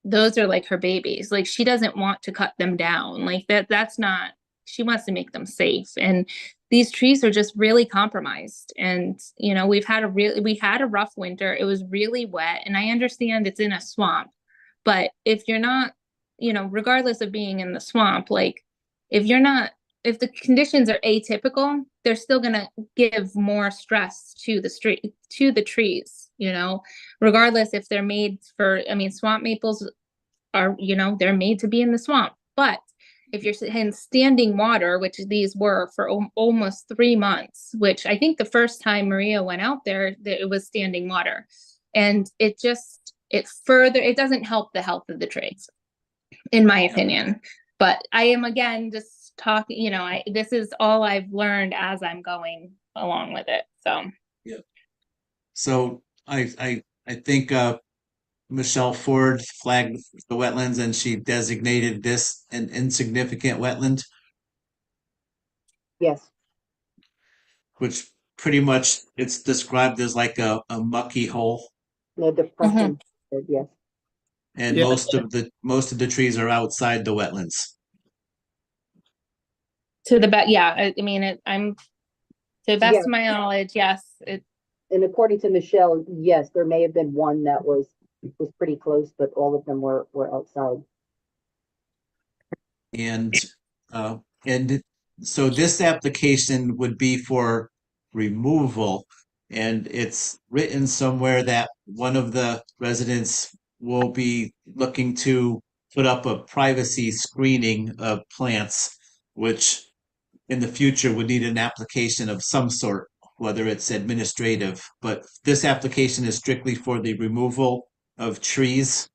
those are like her babies. Like, she doesn't want to cut them down. Like that's not, she wants to make them safe. And these trees are just really compromised. And, we had a rough winter. It was really wet, and I understand it's in a swamp, but if you're not, regardless of being in the swamp, like if the conditions are atypical, they're still going to give more stress to the trees, regardless if they're made for, swamp maples are, they're made to be in the swamp. But if you're in standing water, which these were for almost 3 months, which I think the first time Maria went out there, it was standing water. And it doesn't help the health of the trees, in my opinion. But I am, again, just talking, this is all I've learned as I'm going along with it. So, yeah. So I think Michelle Ford flagged the wetlands and she designated this an insignificant wetland. Yes. Which pretty much it's described as like a mucky hole. No depression. Yes. And most of the trees are outside the wetlands. To the best, yeah, I mean, I'm, to the best Yeah. of my knowledge, yes, And according to Michelle, yes, there may have been one that was pretty close, but all of them were outside. And, uh, and so this application would be for removal. And it's written somewhere that one of the residents will be looking to put up a privacy screening of plants, which in the future would need an application of some sort, whether it's administrative. But this application is strictly for the removal of trees.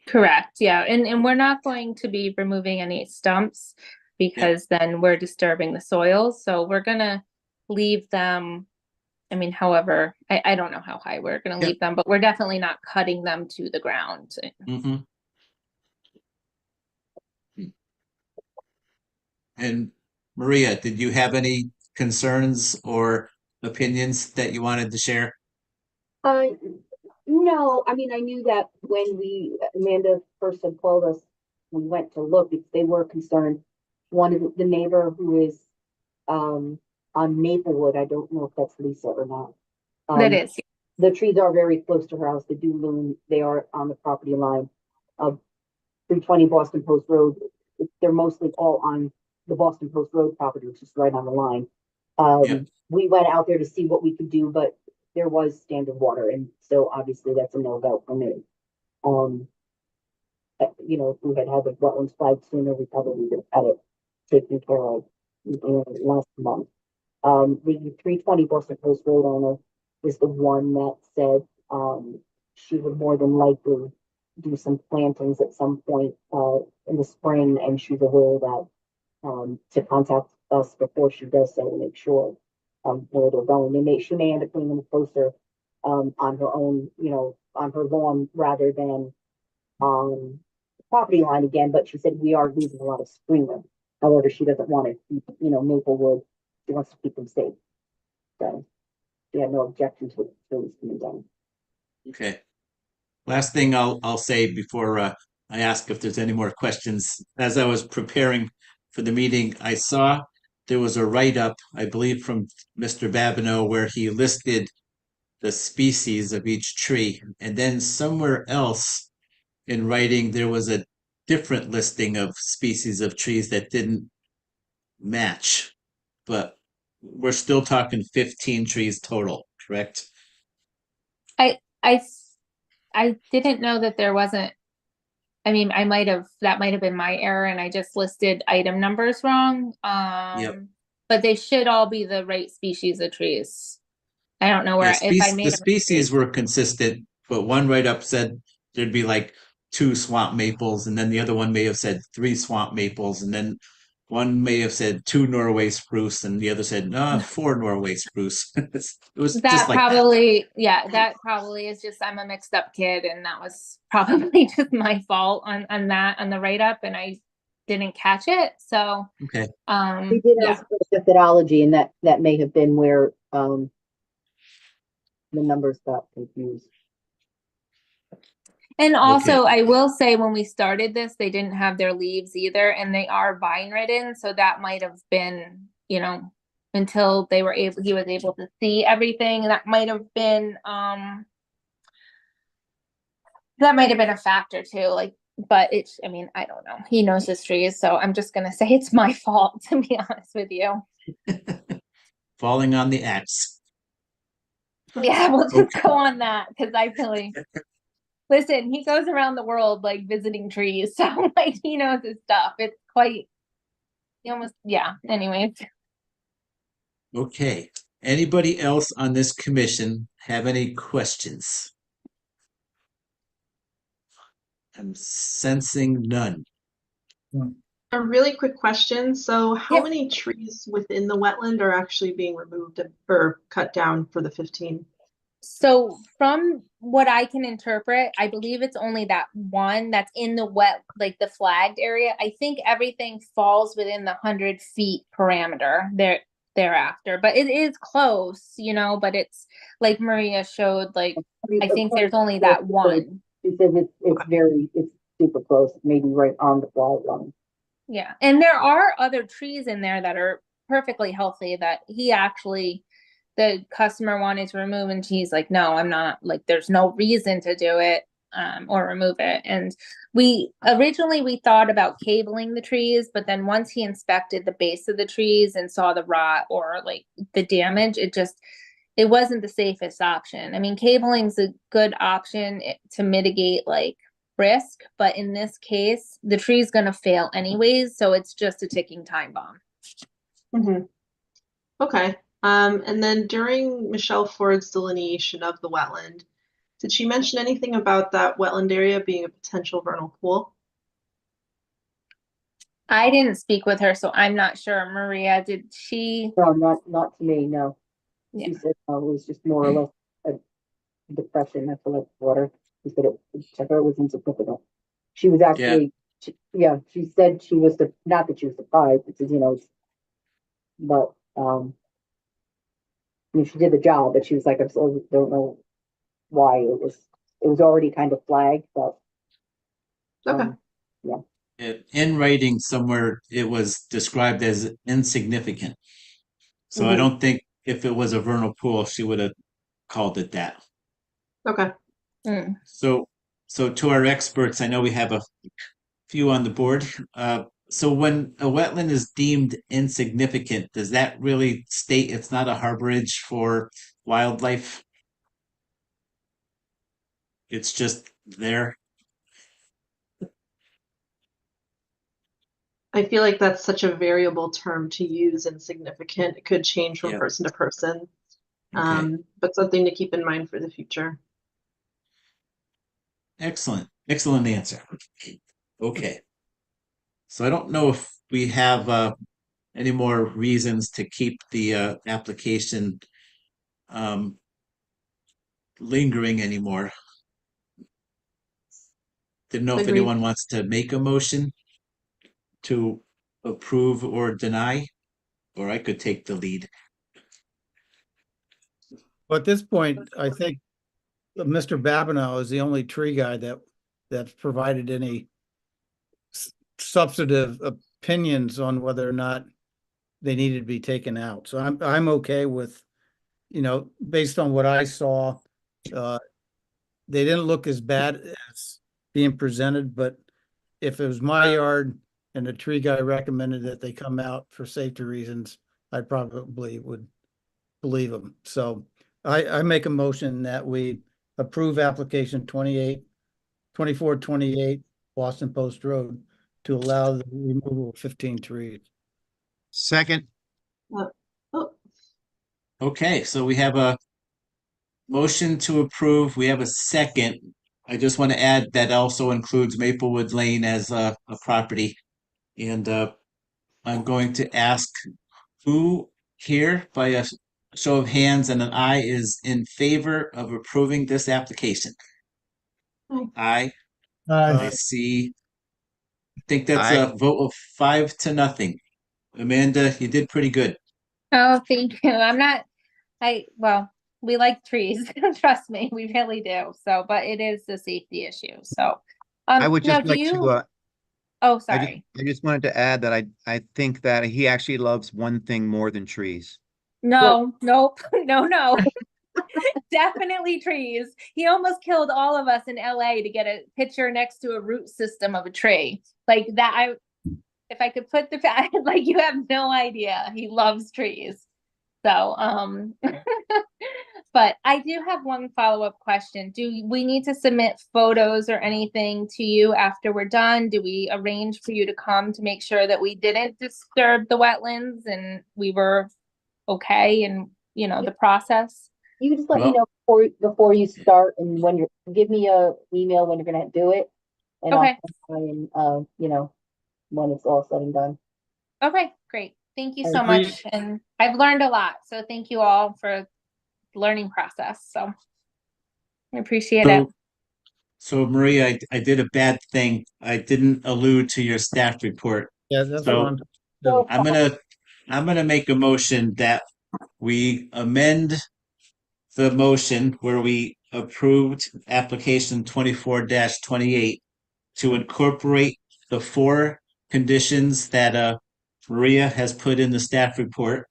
correct, yeah, and we're not going to be removing any stumps because then we're disturbing the soils, so we're gonna leave them, I mean, however, I don't know how high we're gonna Yep. leave them, but we're definitely not cutting them to the ground. Mm-hmm. And Maria, did you have any concerns or opinions that you wanted to share? No, I mean, I knew that when Amanda first had called us, we went to look, they were concerned. One of the neighbor who is, on Maplewood, I don't know if that's Lisa or not. That is, The trees are very close to her house. They do loom. They are on the property line of 320 Boston Post Road. They're mostly all on the Boston Post Road property, which is right on the line. Yep. We went out there to see what we could do, but there was standard water, and so obviously that's a no-go for me. You know, if we had the wetlands flagged sooner, we probably would have had it taken care of last month. The 320 Boston Post Road owner is the one that said she would more than likely do some plantings at some point in the spring, and she's aware that to contact us before she does so to make sure where they're going. She may end up putting them closer on her own, you know, on her lawn rather than on the property line again. But she said we are losing a lot of screening. However, she doesn't want to keep, you know, Maplewood. She wants to keep them safe. So she had no objection to those coming down. Okay. Last thing I'll say before I ask if there's any more questions. As I was preparing for the meeting, I saw there was a write-up, I believe, from Mr. Babineaux where he listed the species of each tree. And then somewhere else in writing, there was a different listing of species of trees that didn't match. But we're still talking 15 trees total, correct? I didn't know that there wasn't, I mean, that might have been my error and I just listed item numbers wrong. Yep. But they should all be the right species of trees. I don't know where, Yeah, if I made the species were consistent, but one write-up said there'd be like 2 swamp maples, and then the other one may have said 3 swamp maples, and then one may have said 2 Norway spruce, and the other said, no, 4 Norway spruce. It was that just like that. probably, yeah, that probably is just, I'm a mixed up kid and that was probably just my fault on the write-up and I didn't catch it. So, Okay. We did yeah. ask for methodology, and that may have been where the numbers got confused. And also, I will say when we started this, they didn't have their leaves either, and they are vine ridden. So that might have been, you know, until he was able to see everything. That might have been a factor too. Like, but I mean, I don't know. He knows his trees, so I'm just gonna say it's my fault, to be honest with you. Falling on the axe. Yeah, we'll just go on that because I really. Listen, he goes around the world like visiting trees, so like he knows his stuff. It's quite, yeah. Anyways. Okay. Anybody else on this commission have any questions? I'm sensing none. A really quick question. So how Yep. many trees within the wetland are actually being removed or cut down for the 15? So from what I can interpret, I believe it's only that one that's in the like the flagged area. I think everything falls within the 100 feet parameter thereafter, but it is close, you know, but it's like Maria showed, like, I think there's only that one. She says it's super close, maybe right on the flag line. Yeah. And there are other trees in there that are perfectly healthy, that he actually, the customer wanted to remove, and he's like, no, I'm not, like, there's no reason to do it, or remove it. And we thought about cabling the trees, but then once he inspected the base of the trees and saw the rot or like the damage, it wasn't the safest option. I mean, cabling's a good option to mitigate like risk, but in this case, the tree's gonna fail anyways, so it's just a ticking time bomb. Mhm. Okay. And then during Michelle Ford's delineation of the wetland, did she mention anything about that wetland area being a potential vernal pool? I didn't speak with her, so I'm not sure. Maria, did she? No, not to me, no. Yeah. She said, it was just more or less a depression after the water. She said to her it was insignificant. She was actually, she said she was, not that she was surprised, because, but, I mean, she did the job, but she was like, I still don't know why it was already kind of flagged, but. Okay. In writing somewhere, it was described as insignificant. So I Mhm. don't think if it was a vernal pool, she would have called it that. Okay. Mm. So to our experts, I know we have a few on the board. So when a wetland is deemed insignificant, does that really state it's not a harborage for wildlife? It's just there. I feel like that's such a variable term to use, insignificant. It could change from Yeah. person to person. Okay. But something to keep in mind for the future. Excellent. Excellent answer. Okay. So I don't know if we have any more reasons to keep the application lingering anymore. Didn't know if Agreed. anyone wants to make a motion to approve or deny, or I could take the lead. But at this point, I think Mr. Babineaux is the only tree guy that's provided any substantive opinions on whether or not they needed to be taken out. So I'm okay with, based on what I saw, they didn't look as bad as being presented, but if it was my yard and the tree guy recommended that they come out for safety reasons, I probably would believe him. So I make a motion that we approve application 2428 Boston Post Road to allow the removal of 15 trees. Second, Oh, Okay, so we have a motion to approve. We have a second. I just want to add that also includes Maplewood Lane as a property. And I'm going to ask who here by a show of hands and an eye is in favor of approving this application. Aye. Aye. I see. I think that's Aye. a vote of 5-0. Amanda, you did pretty good. Oh, thank you. Well, we like trees. Trust me, we really do. So, but it is a safety issue. So, I would now just like to, oh, I sorry. just wanted to add that I think that he actually loves one thing more than trees. No, nope, no. Definitely trees. He almost killed all of us in LA to get a picture next to a root system of a tree. Like that, if I could put the like, you have no idea. He loves trees. So, but I do have one follow-up question. Do we need to submit photos or anything to you after we're done? Do we arrange for you to come to make sure that we didn't disturb the wetlands and we were okay and, the process? You can just let me know before you start, and when give me a email when you're gonna do it. And Okay. I'll try and, when it's all said and done. Okay, great. Thank you so Agreed. much. And I've learned a lot. So thank you all for the learning process. So I appreciate it. So Maria, I did a bad thing. I didn't allude to your staff report. Yeah, that's So fine. So, I'm gonna make a motion that we amend the motion where we approved application 24-28 to incorporate the 4 conditions that Maria has put in the staff report.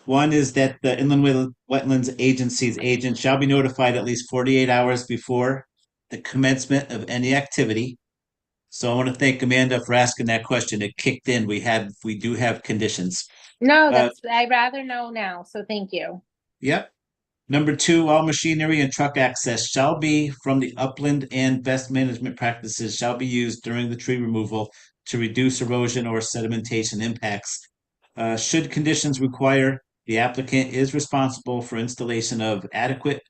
One is that the Inland Wetlands Agency's agent shall be notified at least 48 hours before the commencement of any activity. So I want to thank Amanda for asking that question. It kicked in. We do have conditions. No, I'd rather know now, so thank you. Yep. Number 2, all machinery and truck access shall be from the upland, and best management practices shall be used during the tree removal to reduce erosion or sedimentation impacts. Should conditions require, the applicant is responsible for installation of adequate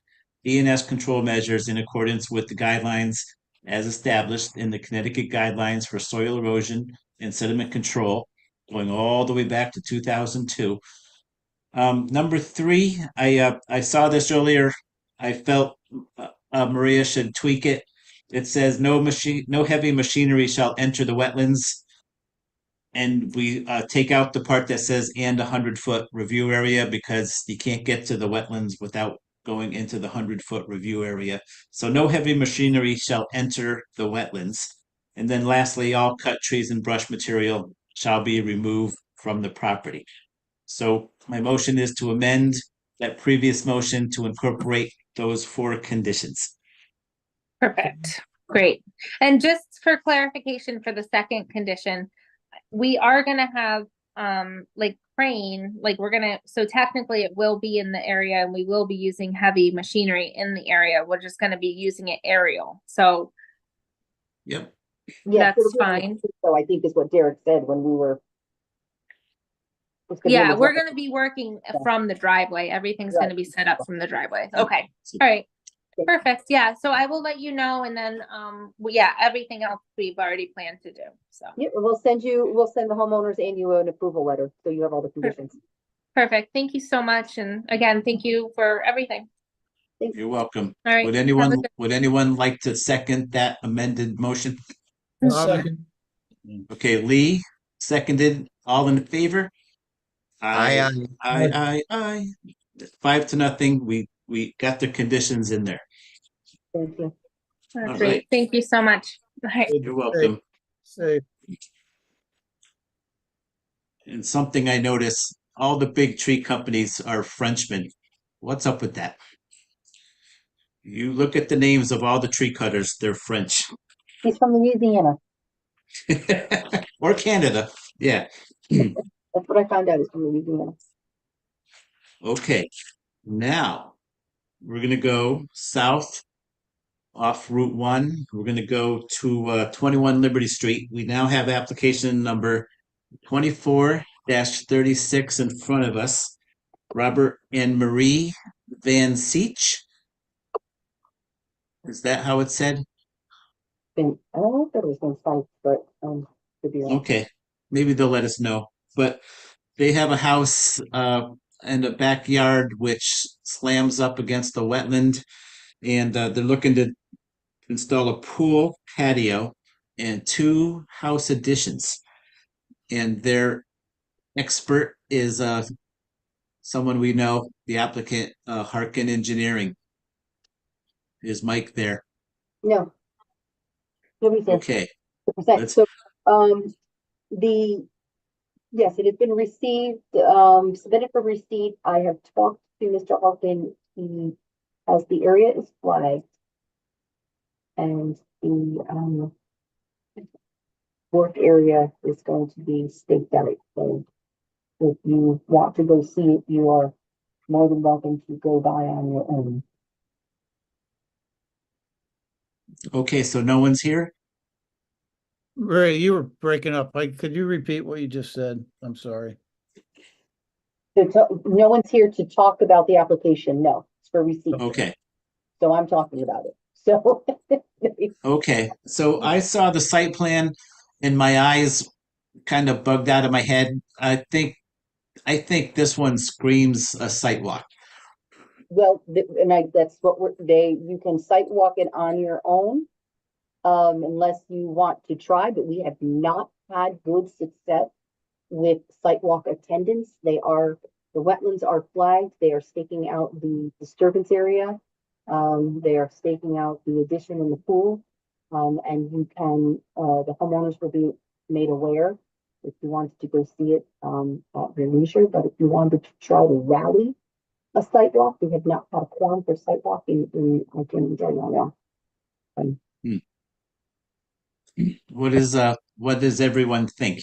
E&S control measures in accordance with the guidelines as established in the Connecticut Guidelines for Soil Erosion and Sediment Control, going all the way back to 2002. Number 3, I saw this earlier. I felt Maria should tweak it. It says no heavy machinery shall enter the wetlands, and we take out the part that says and 100-foot review area, because you can't get to the wetlands without going into the 100-foot review area. So no heavy machinery shall enter the wetlands. And then lastly, all cut trees and brush material shall be removed from the property. So my motion is to amend that previous motion to incorporate those 4 conditions. Perfect. Great. And just for clarification for the second condition, we are gonna have like crane, like so technically it will be in the area and we will be using heavy machinery in the area. We're just gonna be using it aerial. So Yep. Yeah, that's fine. So I think is what Derek said when we were. Yeah, we're gonna be working from the driveway. Everything's gonna be set up from the driveway. Okay. All right. Perfect. Yeah. So I will let you know, and then yeah, everything else we've already planned to do. So Yeah, we'll send the homeowners and you an approval letter, so you have all the conditions. perfect. Thank you so much. And again, thank you for everything. You're welcome. All right. Would anyone like to second that amended motion? Second. Okay, Lee seconded. All in favor? Aye. Aye. 5-0. We got the conditions in there. Thank you. All All great. right. Thank you so much. All right. You're welcome. Safe. And something I noticed, all the big tree companies are Frenchmen. What's up with that? You look at the names of all the tree cutters, they're French. He's from Louisiana. Or Canada. Yeah. That's what I found out, is from Louisiana. Okay. Now we're going to go south off Route 1. We're going to go to 21 Liberty Street. We now have application number 24-36 in front of us. Robert and Marie Van Seach. Is that how it's said? I thought it was one site, but could be wrong. Okay. Maybe they'll let us know. But they have a house and a backyard which slams up against the wetland. And they're looking to install a pool, patio, and 2 house additions. And their expert is someone we know, the applicant, Harkin Engineering. Is Mike there? No. Nobody's there. Okay. So, yes, it has been received, submitted for receipt. I have talked to Mr. Harkin. He has the area is flagged, and the work area is going to be staked out. So if you want to go see it, you are more than welcome to go by on your own. Okay, so no one's here? Ray, you were breaking up. Could you repeat what you just said? I'm sorry. So no one's here to talk about the application. No, it's for receipt. Okay. So I'm talking about it. So Okay, so I saw the site plan and my eyes kind of bugged out of my head. I think this one screams a site walk. well, that's what you can site walk it on your own, unless you want to try, but we have not had good success with site walk attendance. The wetlands are flagged. They are staking out the disturbance area. They are staking out the addition in the pool. And you can, the homeowners will be made aware if you wanted to go see it, at your leisure, but if you wanted to try to rally a site walk, we have not had a quorum for site walking I can tell you now. What does everyone think?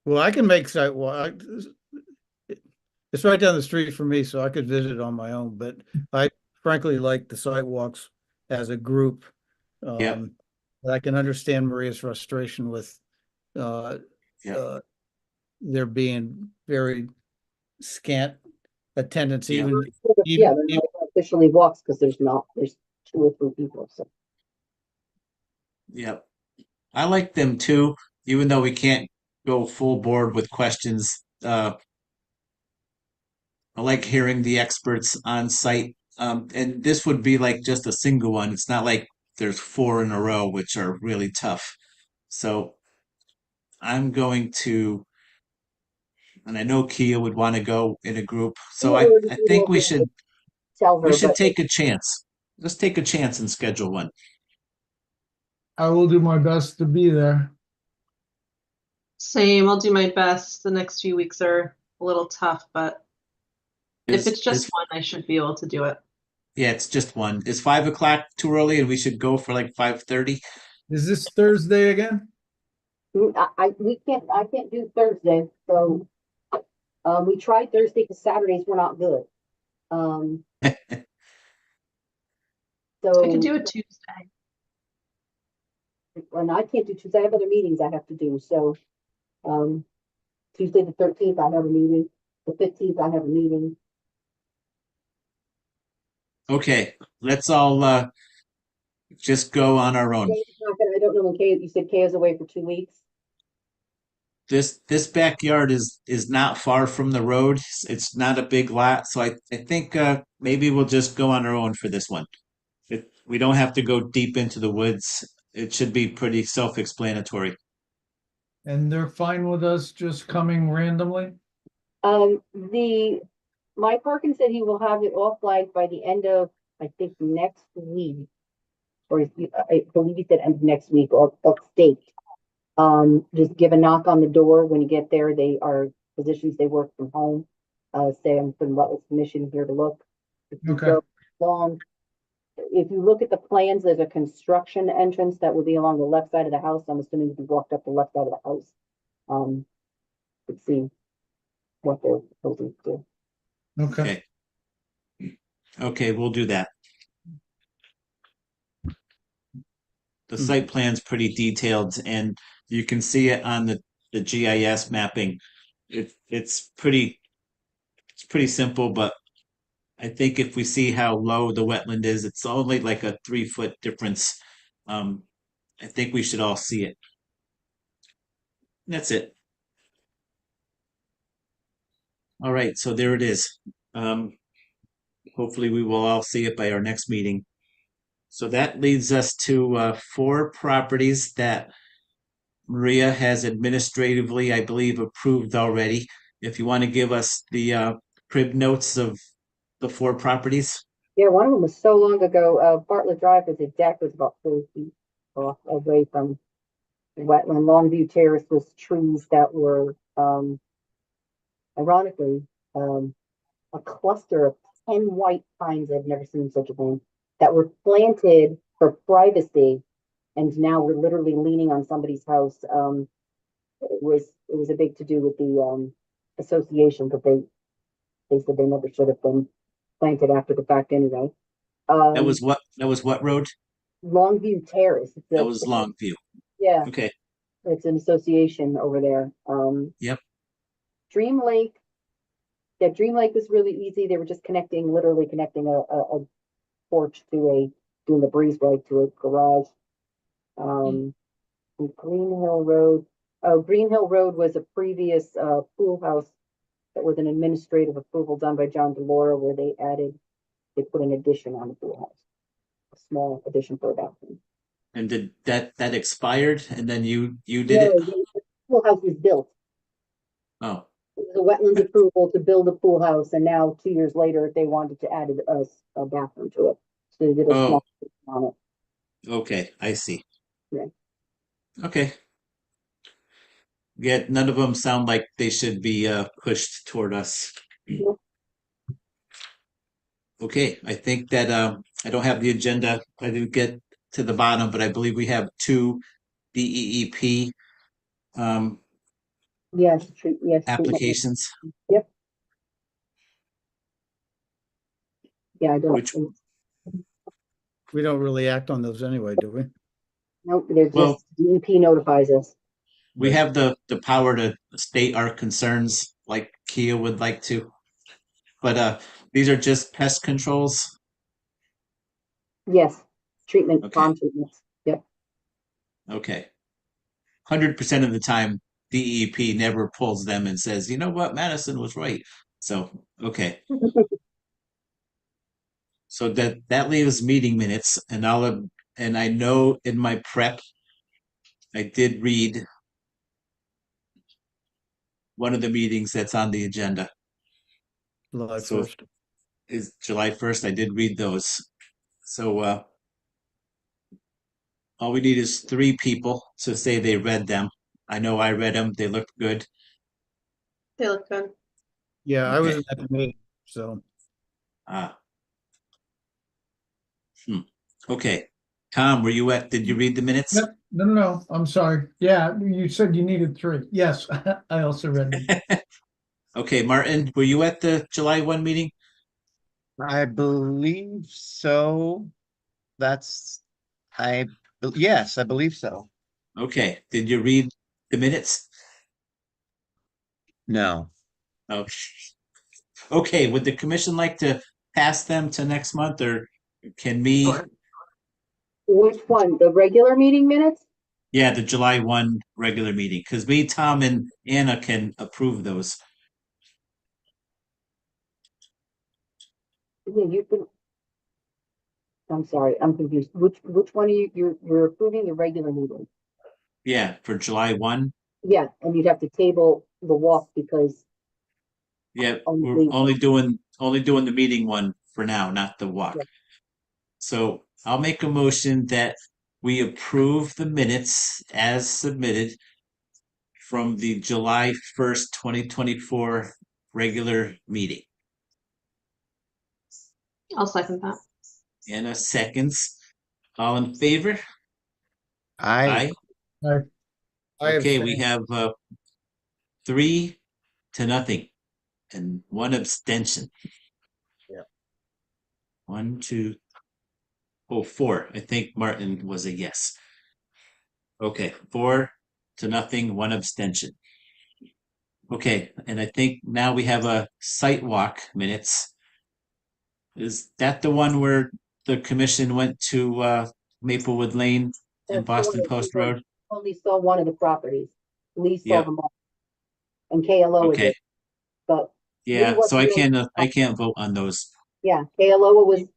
Well, I can make site walk. It's right down the street from me, so I could visit on my own, but I frankly like the sidewalks as a group. Yeah. I can understand Maria's frustration with Yeah. there being very scant attendance, Yeah. Yeah, they're not officially walks because there's 2 or 3 people, so. Yep. I like them too, even though we can't go full board with questions. I like hearing the experts on site. And this would be like just a single one. It's not like there's 4 in a row, which are really tough. So I'm going to, and I know Kia would want to go in a group. So I think we should Tell her, but take a chance. Let's take a chance and schedule one. I will do my best to be there. Same, I'll do my best. The next few weeks are a little tough, but if it's just one, I should be able to do it. Yeah, it's just one. Is 5 o'clock too early and we should go for like 5:30? Is this Thursday again? I can't do Thursday, so we tried Thursday because Saturdays were not good. So I could do it Tuesday. and I can't do Tuesday. I have other meetings I have to do. So Tuesday the 13th I have a meeting. The 15th I have a meeting. Okay, let's all just go on our own. I don't know when you said Kay is away for 2 weeks. This backyard is not far from the road. It's not a big lot, so I think maybe we'll just go on our own for this one. We don't have to go deep into the woods. It should be pretty self-explanatory. And they're fine with us just coming randomly? Mike Parkin said he will have it all flagged by the end of, I think, next week. Or I believe he said end of next week or staked. Just give a knock on the door when you get there. They are physicians, they work from home. Say I'm from Wetlands Commission here to look. If you go along, if you look at the plans, there's a construction entrance that will be along the left side of the house. I'm assuming if you walked up the left side of the house, could see what they're proposing to do. Okay. Okay, we'll do that. The site plan's pretty detailed and you can see it on the GIS mapping. It's pretty simple, but I think if we see how low the wetland is, it's only like a 3-foot difference. I think we should all see it. That's it. All right, so there it is. Hopefully we will all see it by our next meeting. So that leads us to 4 properties that Maria has administratively, I believe, approved already. If you want to give us the crib notes of the 4 properties. Yeah, one of them was so long ago. Bartlett Drive was a deck was about 40 feet off away from the wetland. Longview Terrace was trees that were ironically a cluster of 10 white pines. I've never seen such a thing that were planted for privacy, and now we're literally leaning on somebody's house. It was a big to do with the association, but they said they never should have been planted after the fact anyway. That was what road? Longview Terrace. That was Longview. Yeah. Okay. It's an association over there. Yep. Dream Lake. Yeah, Dream Lake was really easy. They were just literally connecting a porch doing the breezeway to a garage. Green Hill Road. Oh, Green Hill Road was a previous pool house that was an administrative approval done by John DeLora, where they put an addition on the pool house, a small addition for a bathroom. And did that expired and then you did No, it? the pool house was built. Oh. It was a wetlands approval to build a pool house, and now 2 years later they wanted to add a bathroom to it. So they did a small on it. Okay, I see. Yeah. Okay, Yeah, none of them sound like they should be pushed toward us. Nope. Okay, I think that I don't have the agenda. I didn't get to the bottom, but I believe we have two DEEP Yes, treatment. applications. Yep. Yeah, I don't. Which- We don't really act on those anyway, do we? Nope, they're Well- just, DEP notifies us. We have the power to state our concerns like Kia would like to. But these are just pest controls. Yes, treatment, Okay. pond treatments. Yep. Okay. 100% of the time, DEP never pulls them and says, you know what, Madison was right. So, okay. So that leaves meeting minutes, and I know in my prep, I did read one of the meetings that's on the agenda. July So 1st. is July 1st. I did read those. So all we need is 3 people to say they read them. I know I read them. They looked good. They look good. Yeah, I was Okay. at the meeting, so. Ah. Okay. Tom, did you read the minutes? Yep. No, I'm sorry. Yeah, you said you needed 3. Yes, I also read them. Okay, Martin, were you at the July 1 meeting? I believe so. Yes, I believe so. Okay. Did you read the minutes? No. Oh. Okay, would the commission like to pass them to next month, or can me? Which one? The regular meeting minutes? Yeah, the July 1 regular meeting, because me, Tom, and Anna can approve those. Yeah, you can. I'm sorry, I'm confused. Which one are you're approving the regular meeting? Yeah, for July 1. Yeah, and you'd have to table the walk because, Yeah, Only- we're only doing the meeting one for now, not the walk. Yeah. So I'll make a motion that we approve the minutes as submitted from the July 1st, 2024 regular meeting. I'll second that. Anna seconds. All in favor? I Aye. I Okay, we abstain. have 3-0 and 1 abstention. Yeah. 1, 2, 4. I think Martin was a yes. Okay, 4-0, 1 abstention. Okay, and I think now we have a site walk minutes. Is that the one where the commission went to Maplewood Lane and That's Boston the one that Post we Road? only saw one of the properties. Lee saw Yep. them all. And KLOA Okay, did, but yeah, so wasn't here. I can't vote on those. yeah, KLOA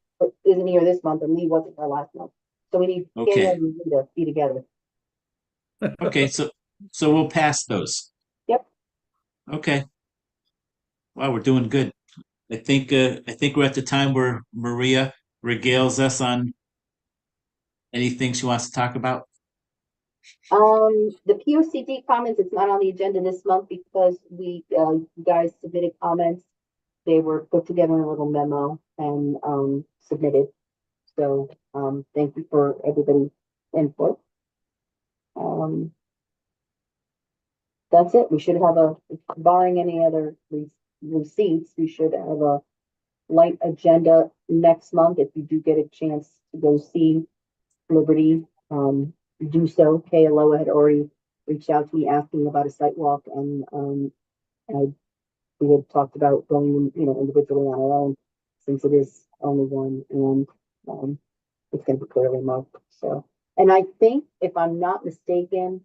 isn't here this month and Lee wasn't here last month. So we need Okay. KLOA and Lee to be together. Okay, so we'll pass those. Yep. Okay. Wow, we're doing good. I think we're at the time where Maria regales us on anything she wants to talk about. The POCD comments, it's not on the agenda this month because you guys submitted comments. They were put together in a little memo and submitted. So thank you for everybody's input. That's it. We should have barring any other receipts, we should have a light agenda next month. If you do get a chance to go see Liberty, do so. KLOA had already reached out to me asking about a site walk, and we had talked about going, individually on our own, since it is only one, and it's going to be clearly marked. So, and I think, if I'm not mistaken,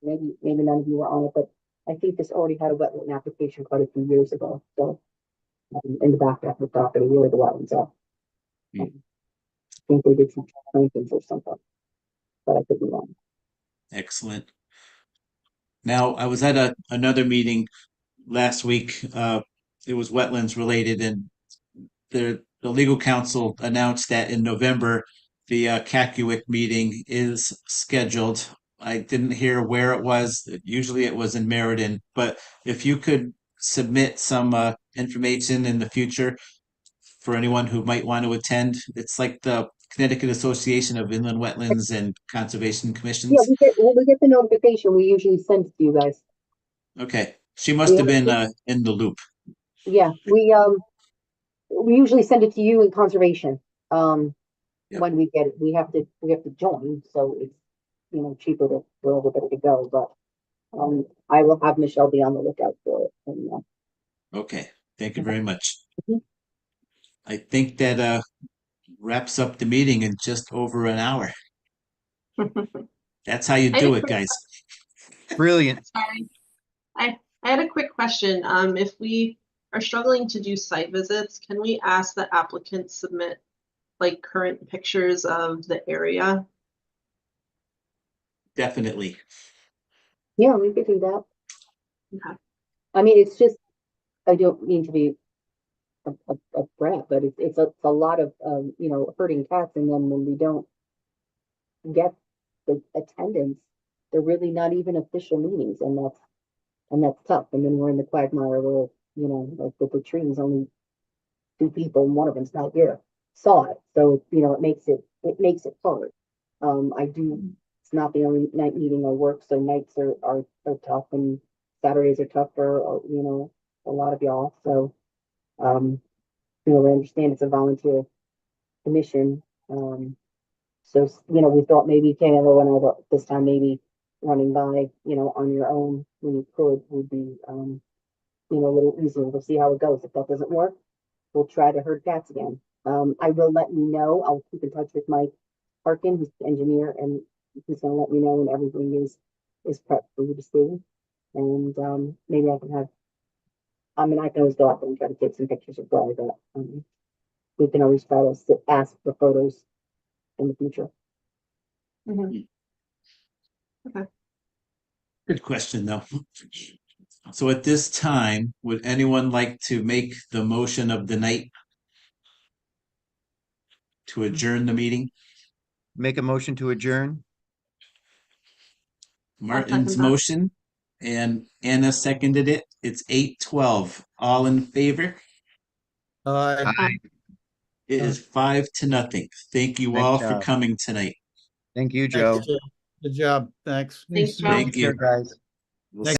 maybe none of you were on it, but I think this already had a wetland application quite a few years ago. So, in the back of the property where the wetlands are. I think they did some plantings or something, but I could be wrong. Excellent. Now, I was at another meeting last week. It was wetlands related, and the legal counsel announced that in November, the Cacuic meeting is scheduled. I didn't hear where it was. Usually it was in Meriden, but if you could submit some information in the future for anyone who might want to attend. It's like the Connecticut Association of Inland Wetlands and Conservation Yeah, Commissions. when we get the notification, we usually send it to you guys. Okay, she must have been in the loop. Yeah, we usually send it to you in conservation. Yep. When we get it, we have to join, so it's, cheaper for everybody to go, but, I will have Michelle be on the lookout for it. And, Okay, thank you very much. Mhm. I think that wraps up the meeting in just over an hour. That's how you do it, guys. Brilliant. Sorry. I had a quick question. If we are struggling to do site visits, can we ask the applicant submit like current pictures of the area? Definitely. yeah, we could do that. Okay. I mean, it's just, I don't mean to be a brat, but it's a lot of, herding cats, and then when we don't get the attendance, they're really not even official meetings, and that's tough. And then we're in the quagmire where, like with the trees, only 2 people, and one of them's not here, saw it. So, it makes it hard. It's not the only night meeting I work, so nights are tough, and Saturdays are tough for, a lot of y'all. So, I understand it's a volunteer commission. So, we thought maybe Kayla went over this time, maybe running by, on your own when you could, would be, a little easier. We'll see how it goes. If that doesn't work, we'll try to herd cats again. I will let you know. I'll keep in touch with Mike Harkin, who's the engineer, and he's gonna let me know when everything is prepped for you to see. And maybe I can have, I can always go out there and try to take some pictures as well, but we can always try to ask for photos in the future. Good question, though. So at this time, would anyone like to make the motion of the night to adjourn the meeting? Make a motion to adjourn. Martin's second that. motion and Anna seconded it. It's 8:12. All in favor? Aye. It is 5-0. Thank you Nice all for job. coming tonight. Thank you, Joe. Good job. Thanks. Thanks, Joe. Thank Take care, you. guys. We'll Thank